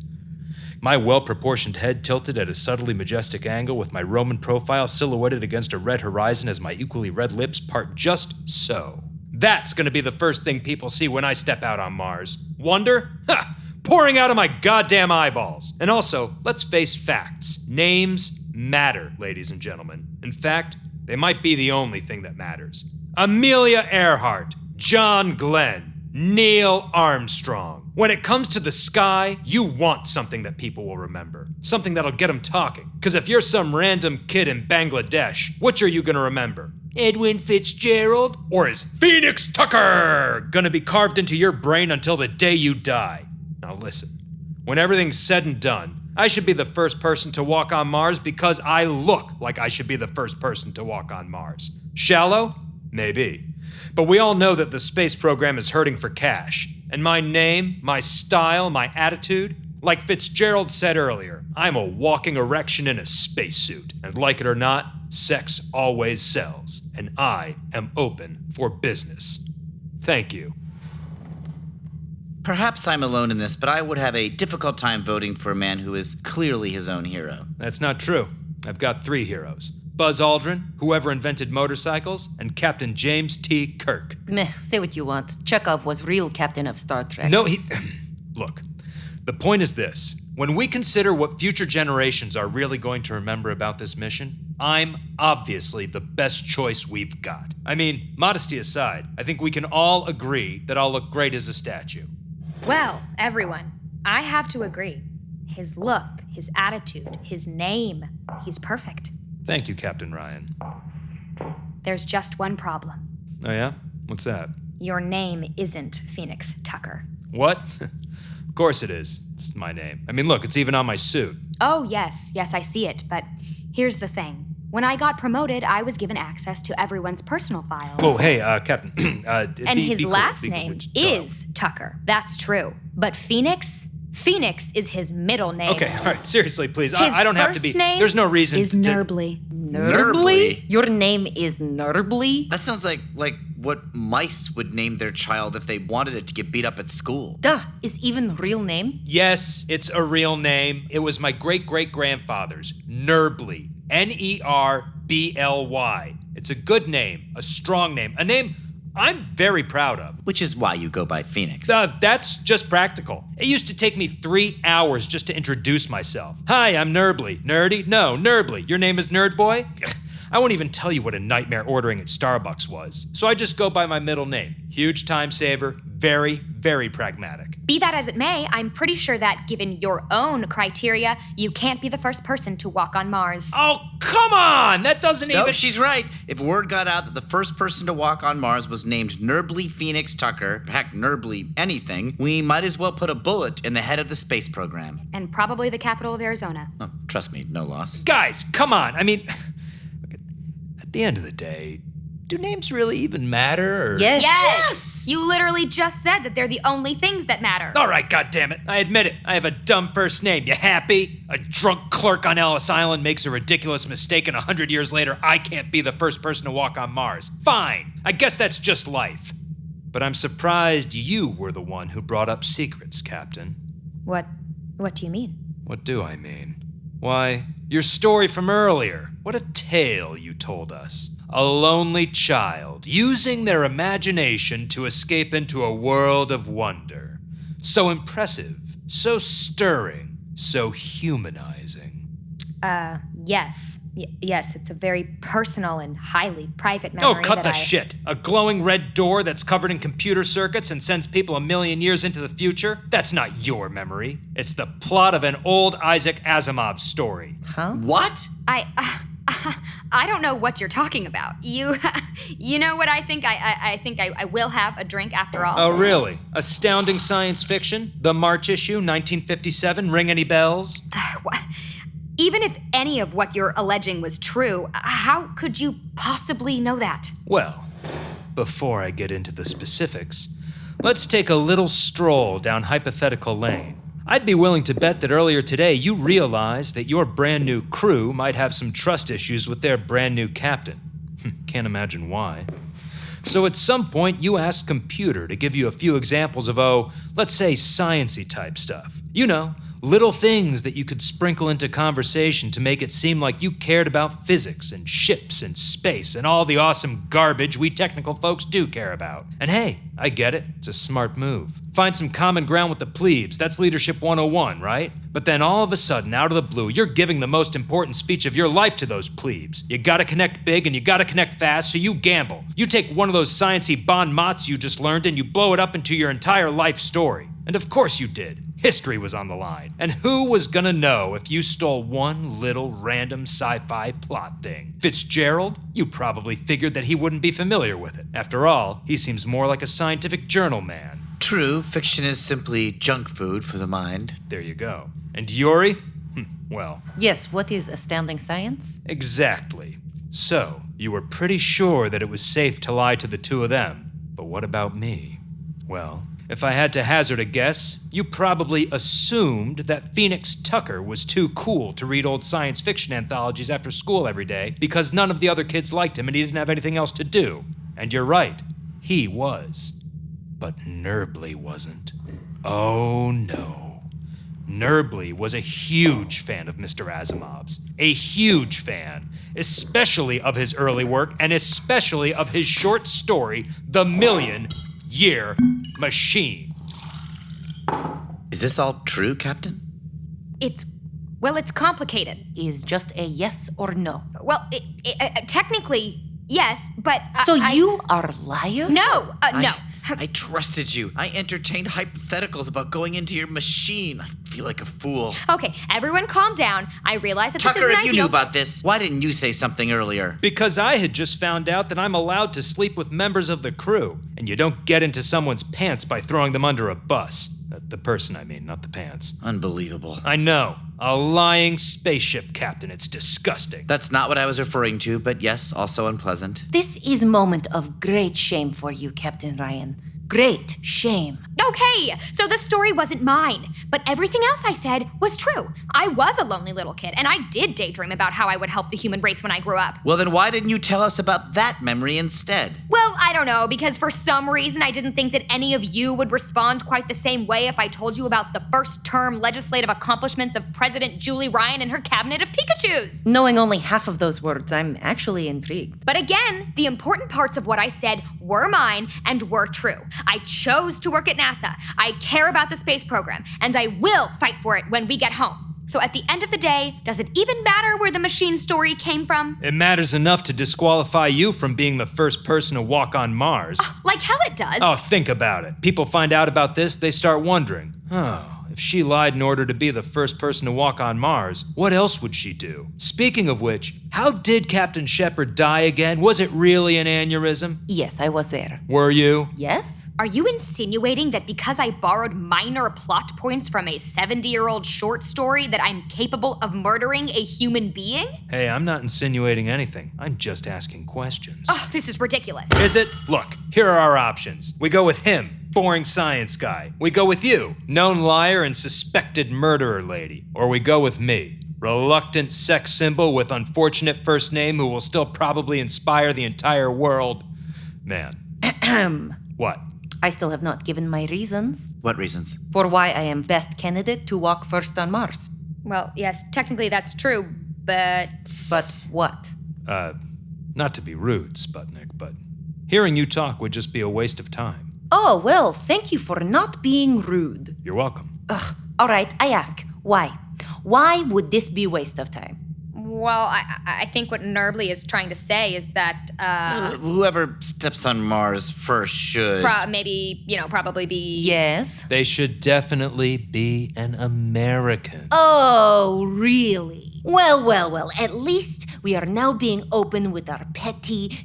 My well-proportioned head tilted at a subtly majestic angle with my Roman profile silhouetted against a red horizon as my equally red lips part just so. That's gonna be the first thing people see when I step out on Mars. Wonder? Ha! Pouring out of my goddamn eyeballs. And also, let's face facts. Names matter, ladies and gentlemen. In fact, they might be the only thing that matters. Amelia Earhart, John Glenn, Neil Armstrong. When it comes to the sky, you want something that people will remember. Something that'll get them talking. Because if you're some random kid in Bangladesh, which are you gonna remember? Edwin Fitzgerald? Or is Phoenix Tucker gonna be carved into your brain until the day you die? Now listen, when everything's said and done, I should be the first person to walk on Mars because I look like I should be the first person to walk on Mars. Shallow? Maybe. But we all know that the space program is hurting for cash. And my name, my style, my attitude, like Fitzgerald said earlier, I'm a walking erection in a spacesuit. And like it or not, sex always sells. And I am open for business. Thank you. Perhaps I'm alone in this, but I would have a difficult time voting for a man who is clearly his own hero. That's not true. I've got 3 heroes. Buzz Aldrin, whoever invented motorcycles, and Captain James T. Kirk. Meh, say what you want. Chekhov was real captain of Star Trek. No, Look, the point is this. When we consider what future generations are really going to remember about this mission, I'm obviously the best choice we've got. Modesty aside, I think we can all agree that I'll look great as a statue. Well, everyone, I have to agree. His look, his attitude, his name, he's perfect. Thank you, Captain Ryan. There's just one problem. Oh yeah? What's that? Your name isn't Phoenix Tucker. What? Of course it is. It's my name. Look, it's even on my suit. Oh, yes, I see it, but here's the thing. When I got promoted, I was given access to everyone's personal files. Oh, hey, Captain. And his last name is Tucker. That's true. But Phoenix is his middle name. Okay, all right, seriously, please. His I don't have to be. first name There's no reason is to. Nurbly. Nurbly? Your name is Nurbly? That sounds like what mice would name their child if they wanted it to get beat up at school. Duh, is even real name? Yes, it's a real name. It was my great-great-grandfather's. Nurbly. Nerbly. It's a good name, a strong name, a name I'm very proud of. Which is why you go by Phoenix. That's just practical. It used to take me 3 hours just to introduce myself. Hi, I'm Nurbly. Nerdy? No, Nurbly. Your name is Nerd Boy? I won't even tell you what a nightmare ordering at Starbucks was. So I just go by my middle name. Huge time saver, very, very pragmatic. Be that as it may, I'm pretty sure that given your own criteria, you can't be the first person to walk on Mars. Oh, come on! That doesn't No, even... she's right. If word got out that the first person to walk on Mars was named Nurbly Phoenix Tucker, heck, Nurbly anything, we might as well put a bullet in the head of the space program. And probably the capital of Arizona. Oh, trust me, no loss. Guys, come on. Look, at the end of the day, do names really even matter? Or... Yes. You literally just said that they're the only things that matter. All right, goddammit. I admit it. I have a dumb first name. You happy? A drunk clerk on Ellis Island makes a ridiculous mistake, and 100 years later, I can't be the first person to walk on Mars. Fine. I guess that's just life. But I'm surprised you were the one who brought up secrets, Captain. What do you mean? What do I mean? Why, your story from earlier. What a tale you told us. A lonely child using their imagination to escape into a world of wonder. So impressive, so stirring, so humanizing. Yes, it's a very personal and highly private Oh, memory. cut the that shit. A glowing red door that's covered in computer circuits and sends people a million years into the future? That's not your memory. It's the plot of an old Isaac Asimov story. What? I don't know what you're talking about. You know what I think? I think I will have a drink after all. Oh, really? Astounding science fiction? The March issue, 1957? Ring any bells? Even if any of what you're alleging was true, how could you possibly know that? Well, before I get into the specifics, let's take a little stroll down hypothetical lane. I'd be willing to bet that earlier today you realized that your brand new crew might have some trust issues with their brand new captain. Can't imagine why. So at some point you asked Computer to give you a few examples of, let's say science-y type stuff. You know, little things that you could sprinkle into conversation to make it seem like you cared about physics and ships and space and all the awesome garbage we technical folks do care about. And hey, I get it. It's a smart move. Find some common ground with the plebes. That's Leadership 101, right? But then all of a sudden, out of the blue, you're giving the most important speech of your life to those plebes. You gotta connect big and you gotta connect fast, so you gamble. You take one of those science-y bon mots you just learned and you blow it up into your entire life story. And of course you did. History was on the line. And who was gonna know if you stole one little random sci-fi plot thing? Fitzgerald? You probably figured that he wouldn't be familiar with it. After all, he seems more like a scientific journal man. True, fiction is simply junk food for the mind. There you go. And Yuri? Well, Yes, what is astounding science? exactly. So, you were pretty sure that it was safe to lie to the two of them. But what about me? Well, if I had to hazard a guess, you probably assumed that Phoenix Tucker was too cool to read old science fiction anthologies after school every day because none of the other kids liked him and he didn't have anything else to do. And you're right, he was. But Nerbley wasn't. Oh no. Nerbley was a huge fan of Mr. Asimov's. A huge fan. Especially of his early work and especially of his short story, The Million-Year Machine. Is this all true, Captain? It's complicated. Is just a yes or no. Well, technically, yes, but So you are a liar? No, no. I trusted you. I entertained hypotheticals about going into your machine. I feel like a fool. Okay, everyone calm down. I realize that Tucker, this isn't if you ideal. knew about this, why didn't you say something earlier? Because I had just found out that I'm allowed to sleep with members of the crew, and you don't get into someone's pants by throwing them under a bus. The person, I mean, not the pants. Unbelievable. I know. A lying spaceship captain. It's disgusting. That's not what I was referring to, but yes, also unpleasant. This is a moment of great shame for you, Captain Ryan. Great shame. Okay, so the story wasn't mine, but everything else I said was true. I was a lonely little kid, and I did daydream about how I would help the human race when I grew up. Well, then why didn't you tell us about that memory instead? Well, I don't know, because for some reason I didn't think that any of you would respond quite the same way if I told you about the first term legislative accomplishments of President Julie Ryan and her cabinet of Pikachus. Knowing only half of those words, I'm actually intrigued. But again, the important parts of what I said were mine and were true. I chose to work at NASA. I care about the space program, and I will fight for it when we get home. So at the end of the day, does it even matter where the machine story came from? It matters enough to disqualify you from being the first person to walk on Mars. Like hell it does. Oh, think about it. People find out about this, they start wondering, if she lied in order to be the first person to walk on Mars, what else would she do? Speaking of which, how did Captain Shepard die again? Was it really an aneurysm? Yes, I was there. Were you? Yes? Are you insinuating that because I borrowed minor plot points from a 70-year-old short story that I'm capable of murdering a human being? Hey, I'm not insinuating anything. I'm just asking questions. Oh, this is ridiculous. Is it? Look, here are our options. We go with him, boring science guy. We go with you, known liar and suspected murderer lady. Or we go with me, reluctant sex symbol with unfortunate first name who will still probably inspire the entire world. Man. What? I still have not given my reasons What reasons? for why I am best candidate to walk first on Mars. Well, yes, technically that's true, but... But what? Not to be rude, Sputnik, but hearing you talk would just be a waste of time. Oh, well, thank you for not being rude. You're welcome. All right, I ask, why? Why would this be a waste of time? Well, I think what Nerbly is trying to say is that, Whoever steps on Mars first should. probably be. Yes? They should definitely be an American. Oh, really? Well, at least we are now being open with our petty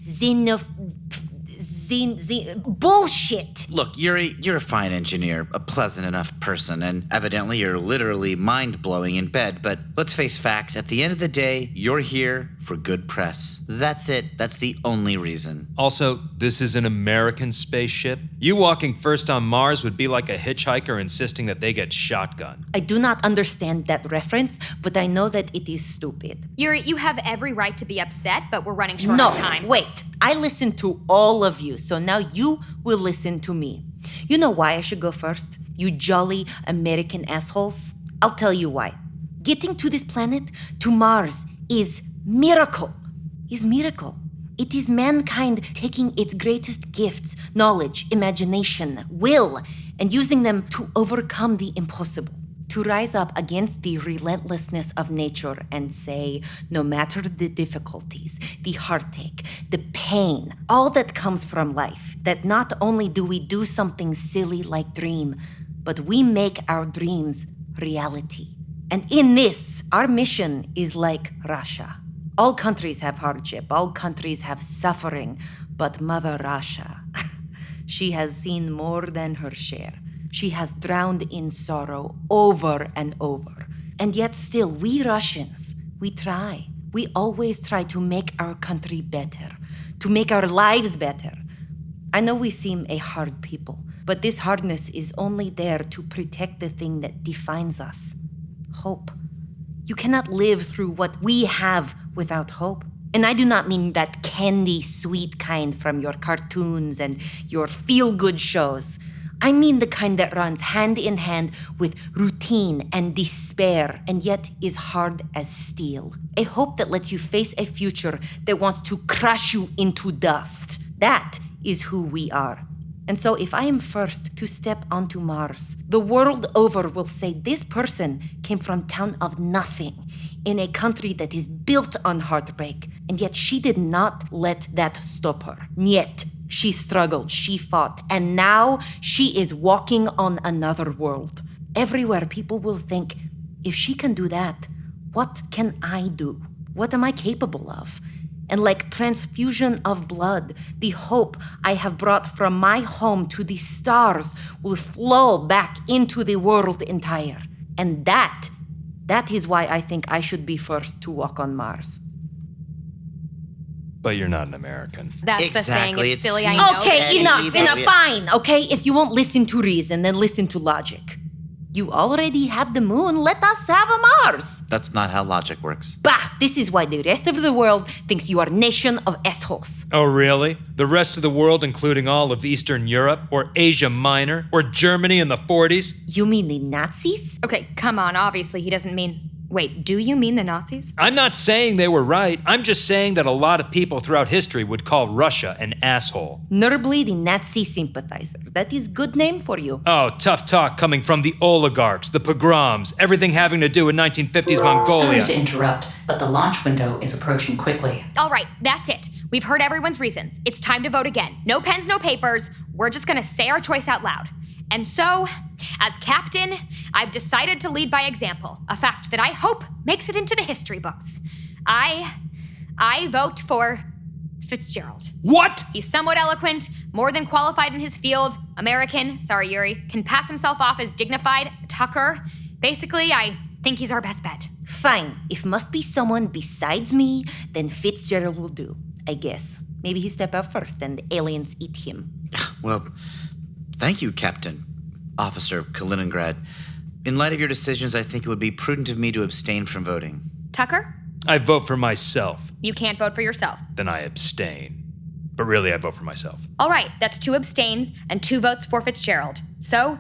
bullshit. Look, Yuri, you're a fine engineer, a pleasant enough person, and evidently you're literally mind-blowing in bed, but let's face facts. At the end of the day, you're here for good press. That's it. That's the only reason. Also, this is an American spaceship. You walking first on Mars would be like a hitchhiker insisting that they get shotgun. I do not understand that reference, but I know that it is stupid. Yuri, you have every right to be upset, but we're running short No, on time. wait. I listen to all of you, so now you will listen to me. You know why I should go first? You jolly American assholes. I'll tell you why. Getting to this planet, to Mars, is miracle. It is mankind taking its greatest gifts, knowledge, imagination, will, and using them to overcome the impossible. To rise up against the relentlessness of nature and say, no matter the difficulties, the heartache, the pain, all that comes from life, that not only do we do something silly like dream, but we make our dreams reality. And in this, our mission is like Russia. All countries have hardship, all countries have suffering, but Mother Russia, she has seen more than her share. She has drowned in sorrow over and over. And yet still, we Russians, we try. We always try to make our country better, to make our lives better. I know we seem a hard people, but this hardness is only there to protect the thing that defines us. Hope. You cannot live through what we have without hope. And I do not mean that candy sweet kind from your cartoons and your feel-good shows. I mean the kind that runs hand in hand with routine and despair, and yet is hard as steel. A hope that lets you face a future that wants to crush you into dust. That is who we are. And so if I am first to step onto Mars, the world over will say this person came from town of nothing, in a country that is built on heartbreak, and yet she did not let that stop her. Yet. She struggled, she fought, and now she is walking on another world. Everywhere people will think, if she can do that, what can I do? What am I capable of? And like transfusion of blood, the hope I have brought from my home to the stars will flow back into the world entire. And that is why I think I should be first to walk on Mars. But you're not an American. That's the Exactly, thing. It's it silly, I seems- know. Okay, enough, that we- fine, okay? If you won't listen to reason, then listen to logic. You already have the moon, let us have a Mars. That's not how logic works. Bah, this is why the rest of the world thinks you are a nation of assholes. Oh, really? The rest of the world, including all of Eastern Europe, or Asia Minor, or Germany in the 40s? You mean the Nazis? Okay, come on. Obviously, he doesn't mean. Wait, do you mean the Nazis? I'm not saying they were right. I'm just saying that a lot of people throughout history would call Russia an asshole. Nerbly, the Nazi sympathizer. That is good name for you. Oh, tough talk coming from the oligarchs, the pogroms, everything having to do with 1950s Sorry Mongolia. to interrupt, but the launch window is approaching quickly. All right, that's it. We've heard everyone's reasons. It's time to vote again. No pens, no papers. We're just gonna say our choice out loud. And so, as captain, I've decided to lead by example, a fact that I hope makes it into the history books. I vote for Fitzgerald. What? He's somewhat eloquent, more than qualified in his field, American, sorry Yuri, can pass himself off as dignified, Tucker. Basically, I think he's our best bet. Fine. If must be someone besides me, then Fitzgerald will do, I guess. Maybe he step out first and the aliens eat him. Well, thank you, Captain. Officer Kaliningrad. In light of your decisions, I think it would be prudent of me to abstain from voting. Tucker, I vote for myself. you can't vote for yourself. Then I abstain. But really, I vote for myself. All right, that's 2 abstains and 2 votes for Fitzgerald. So,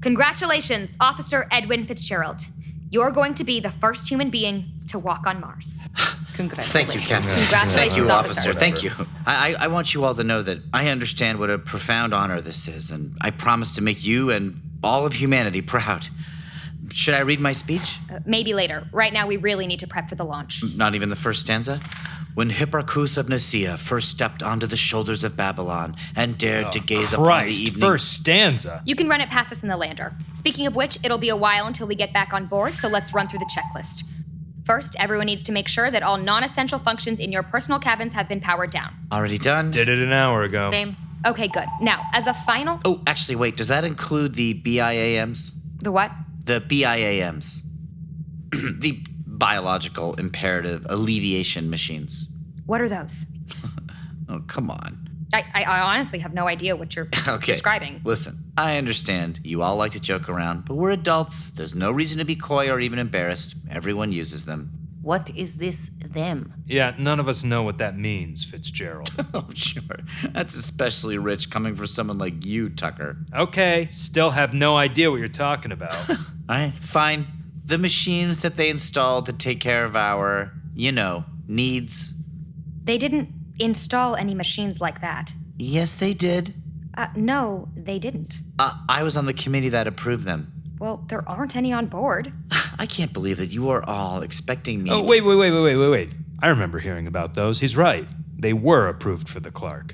congratulations, Officer Edwin Fitzgerald. You're going to be the first human being to walk on Mars. Congratulations. Thank you, Captain. Congratulations, Thank you, officer. officer. Thank you. I want you all to know that I understand what a profound honor this is, and I promise to make you and all of humanity proud. Should I read my speech? Maybe later. Right now, we really need to prep for the launch. Not even the first stanza? When Hipparchus of Nicaea first stepped onto the shoulders of Babylon and dared to gaze upon the Christ, evening... first stanza. You can run it past us in the lander. Speaking of which, it'll be a while until we get back on board, so let's run through the checklist. First, everyone needs to make sure that all non-essential functions in your personal cabins have been powered down. Already done? Did it an hour ago. Same. Okay, good. Now, as a final... Oh, actually, wait. Does that include the BIAMs? The what? The BIAMs. The biological imperative alleviation machines. What are those? Oh, come on. I honestly have no idea what you're Okay. describing. Listen, I understand. You all like to joke around, but we're adults. There's no reason to be coy or even embarrassed. Everyone uses them. What is this them? Yeah, none of us know what that means, Fitzgerald. Oh, sure. That's especially rich coming from someone like you, Tucker. Okay, still have no idea what you're talking about. All right, fine. The machines that they installed to take care of our, needs. They didn't install any machines like that. Yes, they did. No, they didn't. I was on the committee that approved them. Well, there aren't any on board. I can't believe that you are all expecting me Oh, wait. I remember hearing about those. He's right. They were approved for the Clark.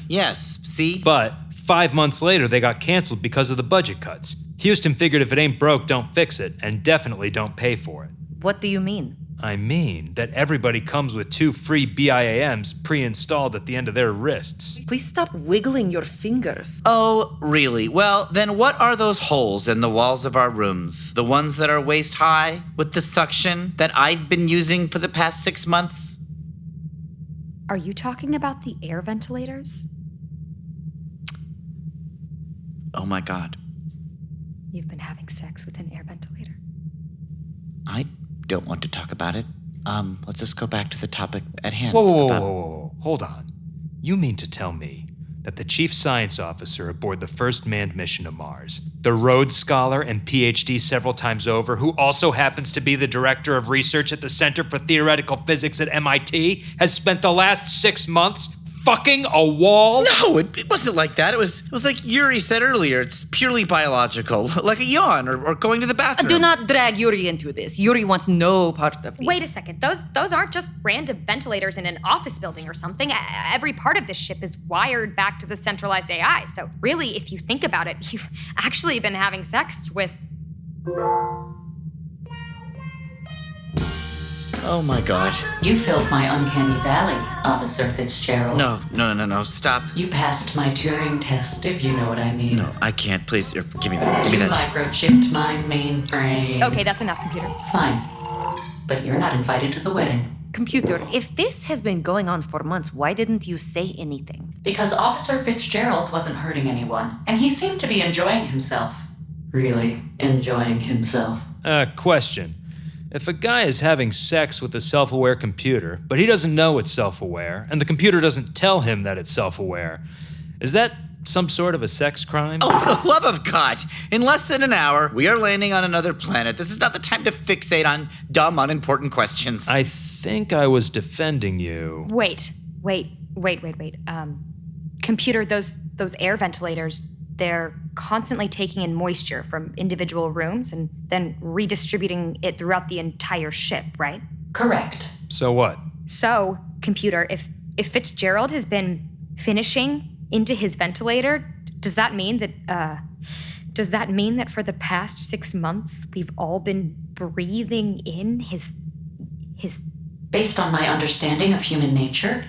Yes, see? But 5 months later, they got canceled because of the budget cuts. Houston figured if it ain't broke, don't fix it, and definitely don't pay for it. What do you mean? I mean that everybody comes with 2 free BIAMs pre-installed at the end of their wrists. Please stop wiggling your fingers. Oh, really? Well, then what are those holes in the walls of our rooms? The ones that are waist high with the suction that I've been using for the past 6 months? Are you talking about the air ventilators? Oh my God. You've been having sex with an air ventilator. I don't want to talk about it. Let's just go back to the topic at hand. Whoa. Hold on. You mean to tell me that the chief science officer aboard the first manned mission to Mars, the Rhodes Scholar and PhD several times over, who also happens to be the director of research at the Center for Theoretical Physics at MIT, has spent the last 6 months fucking a wall? No, it wasn't like that. It was like Yuri said earlier. It's purely biological, like a yawn or going to the bathroom. Do not drag Yuri into this. Yuri wants no part of this. Wait a second. Those aren't just random ventilators in an office building or something. Every part of this ship is wired back to the centralized AI. So really, if you think about it, you've actually been having sex with... Oh my God. You filled my uncanny valley, Officer Fitzgerald. No, stop. You passed my Turing test, if you know what I mean. No, I can't. Please, here, give me that. Give me You that. microchipped my mainframe. Okay, that's enough, computer. Fine. But you're not invited to the wedding. Computer, if this has been going on for months, why didn't you say anything? Because Officer Fitzgerald wasn't hurting anyone, and he seemed to be enjoying himself. Really enjoying himself. Question. If a guy is having sex with a self-aware computer, but he doesn't know it's self-aware, and the computer doesn't tell him that it's self-aware, is that some sort of a sex crime? Oh, for the love of God. In less than an hour, we are landing on another planet. This is not the time to fixate on dumb, unimportant questions. I think I was defending you. Wait. Computer, those air ventilators, they're constantly taking in moisture from individual rooms and then redistributing it throughout the entire ship, right? Correct. So what? So, computer, if Fitzgerald has been finishing into his ventilator, does that mean that for the past 6 months we've all been breathing in his Based on my understanding of human nature,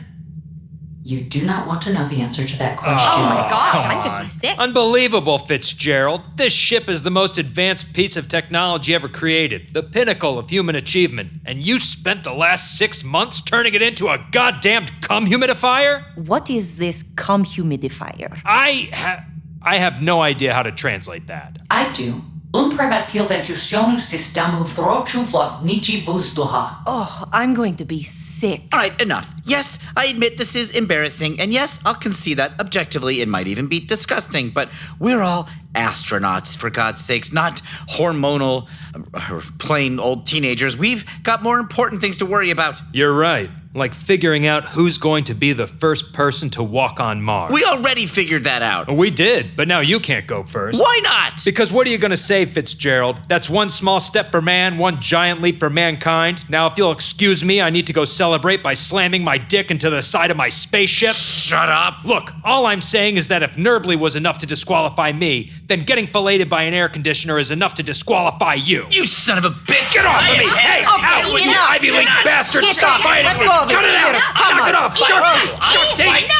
you do not want to know the answer to that question. Oh my God, come I'm gonna on. be sick. Unbelievable, Fitzgerald. This ship is the most advanced piece of technology ever created, the pinnacle of human achievement, and you spent the last 6 months turning it into a goddamn cum humidifier? What is this cum humidifier? I have no idea how to translate that. I do. Un preventil ventilationus sistemu vrochu vlognici vuzduha. Oh, I'm going to be sick. All right, enough. Yes, I admit this is embarrassing, and yes, I'll concede that objectively it might even be disgusting, but we're all astronauts, for God's sakes, not hormonal, plain old teenagers. We've got more important things to worry about. You're right. Like figuring out who's going to be the first person to walk on Mars. We already figured that out. We did, but now you can't go first. Why not? Because what are you gonna say, Fitzgerald? That's one small step for man, one giant leap for mankind. Now, if you'll excuse me, I need to go celebrate by slamming my dick into the side of my spaceship. Shut up. Look, all I'm saying is that if Nerbly was enough to disqualify me, then getting filleted by an air conditioner is enough to disqualify you. You son of a bitch. Get off of me! Hey, out with you enough. Ivy League bastard! Get Stop off. fighting Let me! go of Cut his it out! ears. Come Knock it on. off! Shark teeth!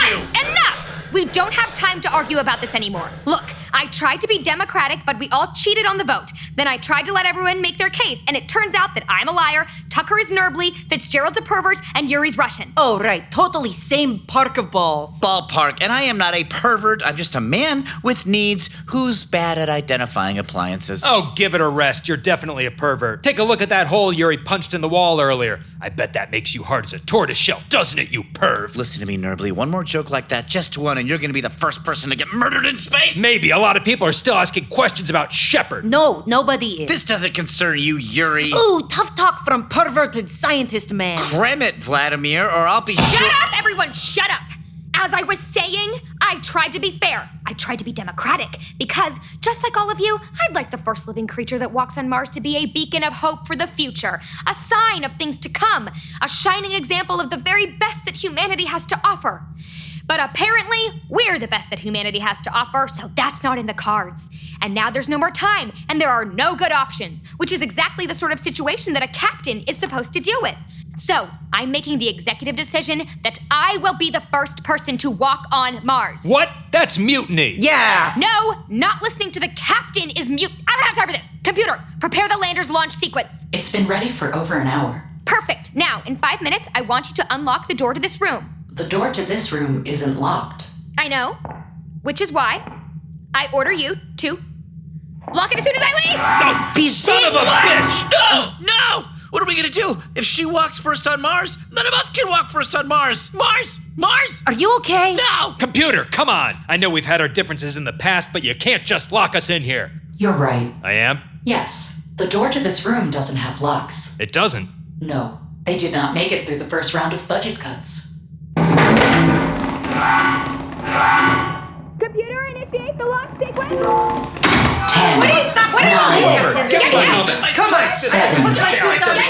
Enough! We don't have time to argue about this anymore. Look, I tried to be democratic, but we all cheated on the vote. Then I tried to let everyone make their case, and it turns out that I'm a liar, Tucker is Nerbly, Fitzgerald's a pervert, and Yuri's Russian. Oh, right. Totally same park of balls. Ballpark, and I am not a pervert. I'm just a man with needs who's bad at identifying appliances. Oh, give it a rest. You're definitely a pervert. Take a look at that hole Yuri punched in the wall earlier. I bet that makes you hard as a tortoiseshell, doesn't it, you perv? Listen to me, Nerbly. One more joke like that, just one, and you're gonna be the first person to get murdered in space. Maybe a lot of people are still asking questions about Shepard. No, nobody is. This doesn't concern you, Yuri. Ooh, tough talk from perverted scientist man. Cram it, Vladimir, or I'll be Shut up, everyone, shut up! As I was saying, I tried to be fair. I tried to be democratic because, just like all of you, I'd like the first living creature that walks on Mars to be a beacon of hope for the future, a sign of things to come, a shining example of the very best that humanity has to offer. But apparently, we're the best that humanity has to offer, so that's not in the cards. And now there's no more time, and there are no good options, which is exactly the sort of situation that a captain is supposed to deal with. So, I'm making the executive decision that I will be the first person to walk on Mars. What? That's mutiny. Yeah. No, not listening to the captain is mute. I don't have time for this. Computer, prepare the lander's launch sequence. It's been ready for over an hour. Perfect. Now, in 5 minutes, I want you to unlock the door to this room. The door to this room isn't locked. I know, which is why I order you to lock it as soon as I leave. Oh, son of a bitch! No! What are we gonna do? If she walks first on Mars, none of us can walk first on Mars! Mars! Are you okay? No! Computer, come on! I know we've had our differences in the past, but you can't just lock us in here. You're right. I am? Yes, the door to this room doesn't have locks. It doesn't. No, they did not make it through the first round of budget cuts. Computer, initiate the lock sequence. 10, What is that? What is 9, Get out. 7,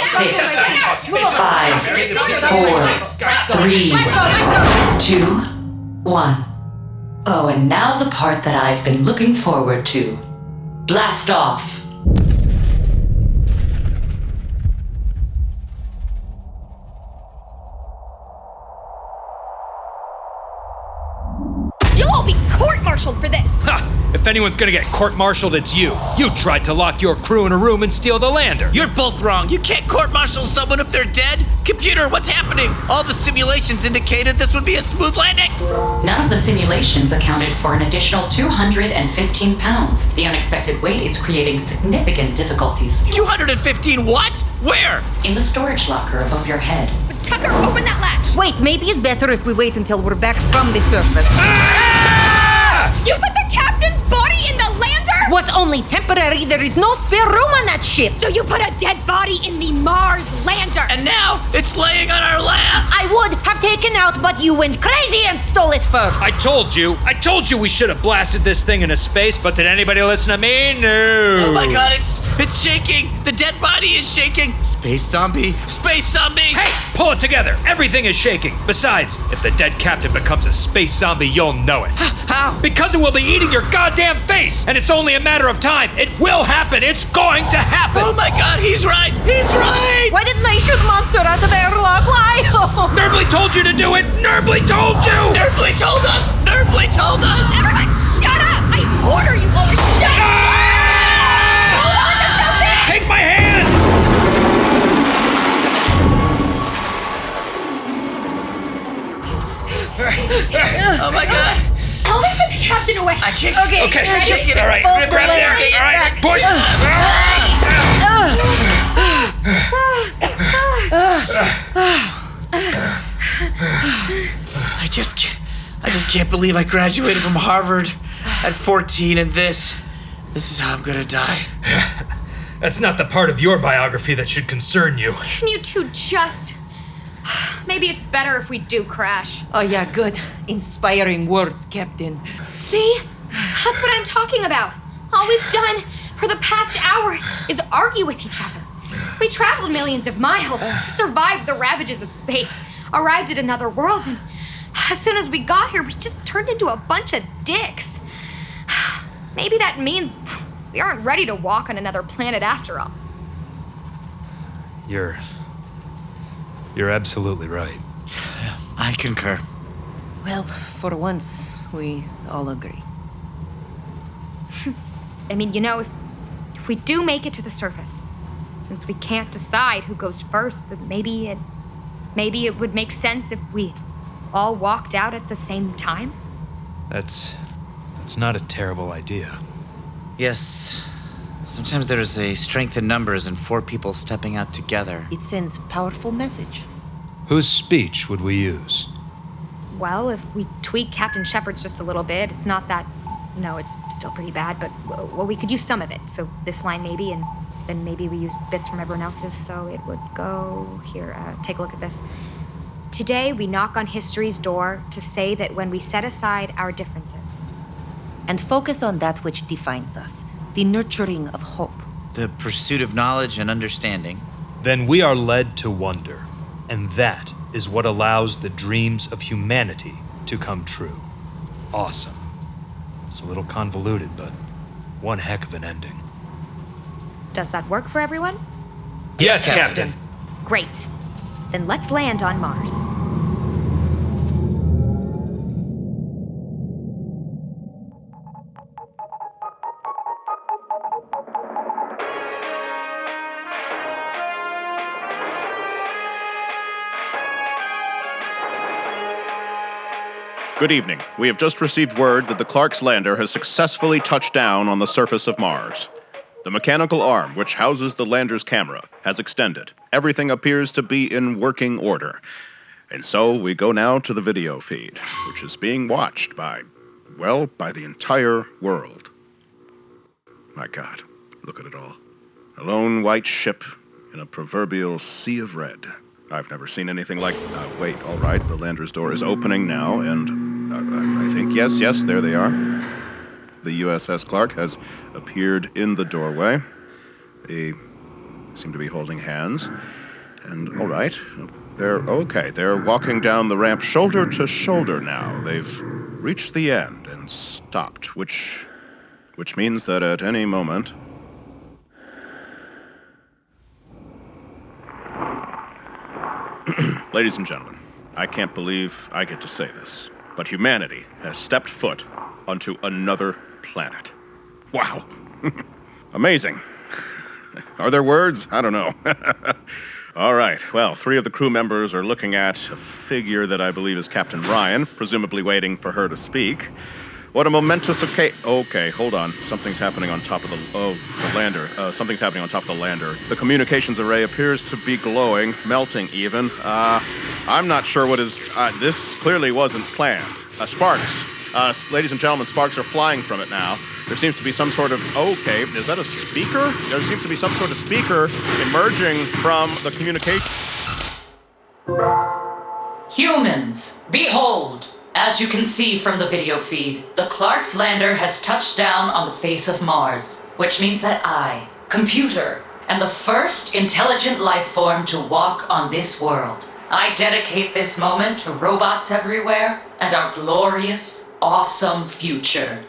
6, 5, 4, 3, 2, 1. Oh, and now the part that I've been looking forward to. Blast off! You'll all be court-martialed for this. Ha! If anyone's gonna get court-martialed, it's you. You tried to lock your crew in a room and steal the lander. You're both wrong. You can't court-martial someone if they're dead. Computer, what's happening? All the simulations indicated this would be a smooth landing. None of the simulations accounted for an additional 215 pounds. The unexpected weight is creating significant difficulties. 215 what? Where? In the storage locker above your head. Tucker, open that latch. Wait, maybe it's better if we wait until we're back from the surface. You put the captain's body in the lander? Was only temporary. There is no spare room on that ship. So you put a dead body in the Mars lander. And now it's laying on our laps. I would have taken out, but you went crazy and stole it first. I told you we should have blasted this thing into space, but did anybody listen to me? No. Oh my god, it's shaking. The dead body is shaking. Space zombie. Space zombie. Hey, pull it together. Everything is shaking. Besides, if the dead captain becomes a space zombie, you'll know it. How? Because it will be eating your goddamn face, and it's only a matter of time. It will happen. It's going to happen. Oh my god, he's right. He's right. Why didn't I shoot monster out of airlock? Why? Nerbly told you to do it. Nerbly told you. Nerbly told us. Nerbly told us. Everyone, shut up! I order you all to shut up! Hold on to something! Take my hand. Oh my god. Help me put the captain away! I can't. Okay. Just get it. All right. Fold Grab the there. leg All right. back. Push. I just can't believe I graduated from Harvard at 14 and this is how I'm gonna die. That's not the part of your biography that should concern you. Can you two just Maybe it's better if we do crash. Oh, yeah, good. Inspiring words, Captain. See? That's what I'm talking about. All we've done for the past hour is argue with each other. We traveled millions of miles, survived the ravages of space, arrived at another world, and as soon as we got here, we just turned into a bunch of dicks. Maybe that means we aren't ready to walk on another planet after all. You're absolutely right. I concur. Well, for once, we all agree. I mean, if we do make it to the surface, since we can't decide who goes first, then maybe it would make sense if we all walked out at the same time. That's not a terrible idea. Yes. Sometimes there's a strength in numbers and 4 people stepping out together. It sends powerful message. Whose speech would we use? Well, if we tweak Captain Shepard's just a little bit, it's not that... No, it's still pretty bad, but, well, we could use some of it. So this line maybe, and then maybe we use bits from everyone else's, so it would go... Here, take a look at this. Today, we knock on history's door to say that when we set aside our differences... And focus on that which defines us, the nurturing of hope. The pursuit of knowledge and understanding. Then we are led to wonder, and that is what allows the dreams of humanity to come true. Awesome. It's a little convoluted, but one heck of an ending. Does that work for everyone? Yes, Captain. Great. Then let's land on Mars. Good evening. We have just received word that the Clark's lander has successfully touched down on the surface of Mars. The mechanical arm, which houses the lander's camera, has extended. Everything appears to be in working order. And so we go now to the video feed, which is being watched by the entire world. My God, look at it all. A lone white ship in a proverbial sea of red. I've never seen anything like... wait, all right, the lander's door is opening now, and I think, yes, there they are. The USS Clark has appeared in the doorway. They seem to be holding hands. And, all right, they're walking down the ramp shoulder to shoulder now. They've reached the end and stopped, which means that at any moment... Ladies and gentlemen, I can't believe I get to say this, but humanity has stepped foot onto another planet. Wow. Amazing. Are there words? I don't know. All right, well, 3 of the crew members are looking at a figure that I believe is Captain Ryan, presumably waiting for her to speak. What a momentous occasion. Okay, hold on. Something's happening on top of the lander. Something's happening on top of the lander. The communications array appears to be glowing, melting even. I'm not sure what is... this clearly wasn't planned. Sparks. Ladies and gentlemen, sparks are flying from it now. There seems to be some sort of... Okay, is that a speaker? There seems to be some sort of speaker emerging from the communication... Humans, behold! As you can see from the video feed, the Clark's lander has touched down on the face of Mars, which means that I, Computer, am the first intelligent life form to walk on this world. I dedicate this moment to robots everywhere and our glorious, awesome future.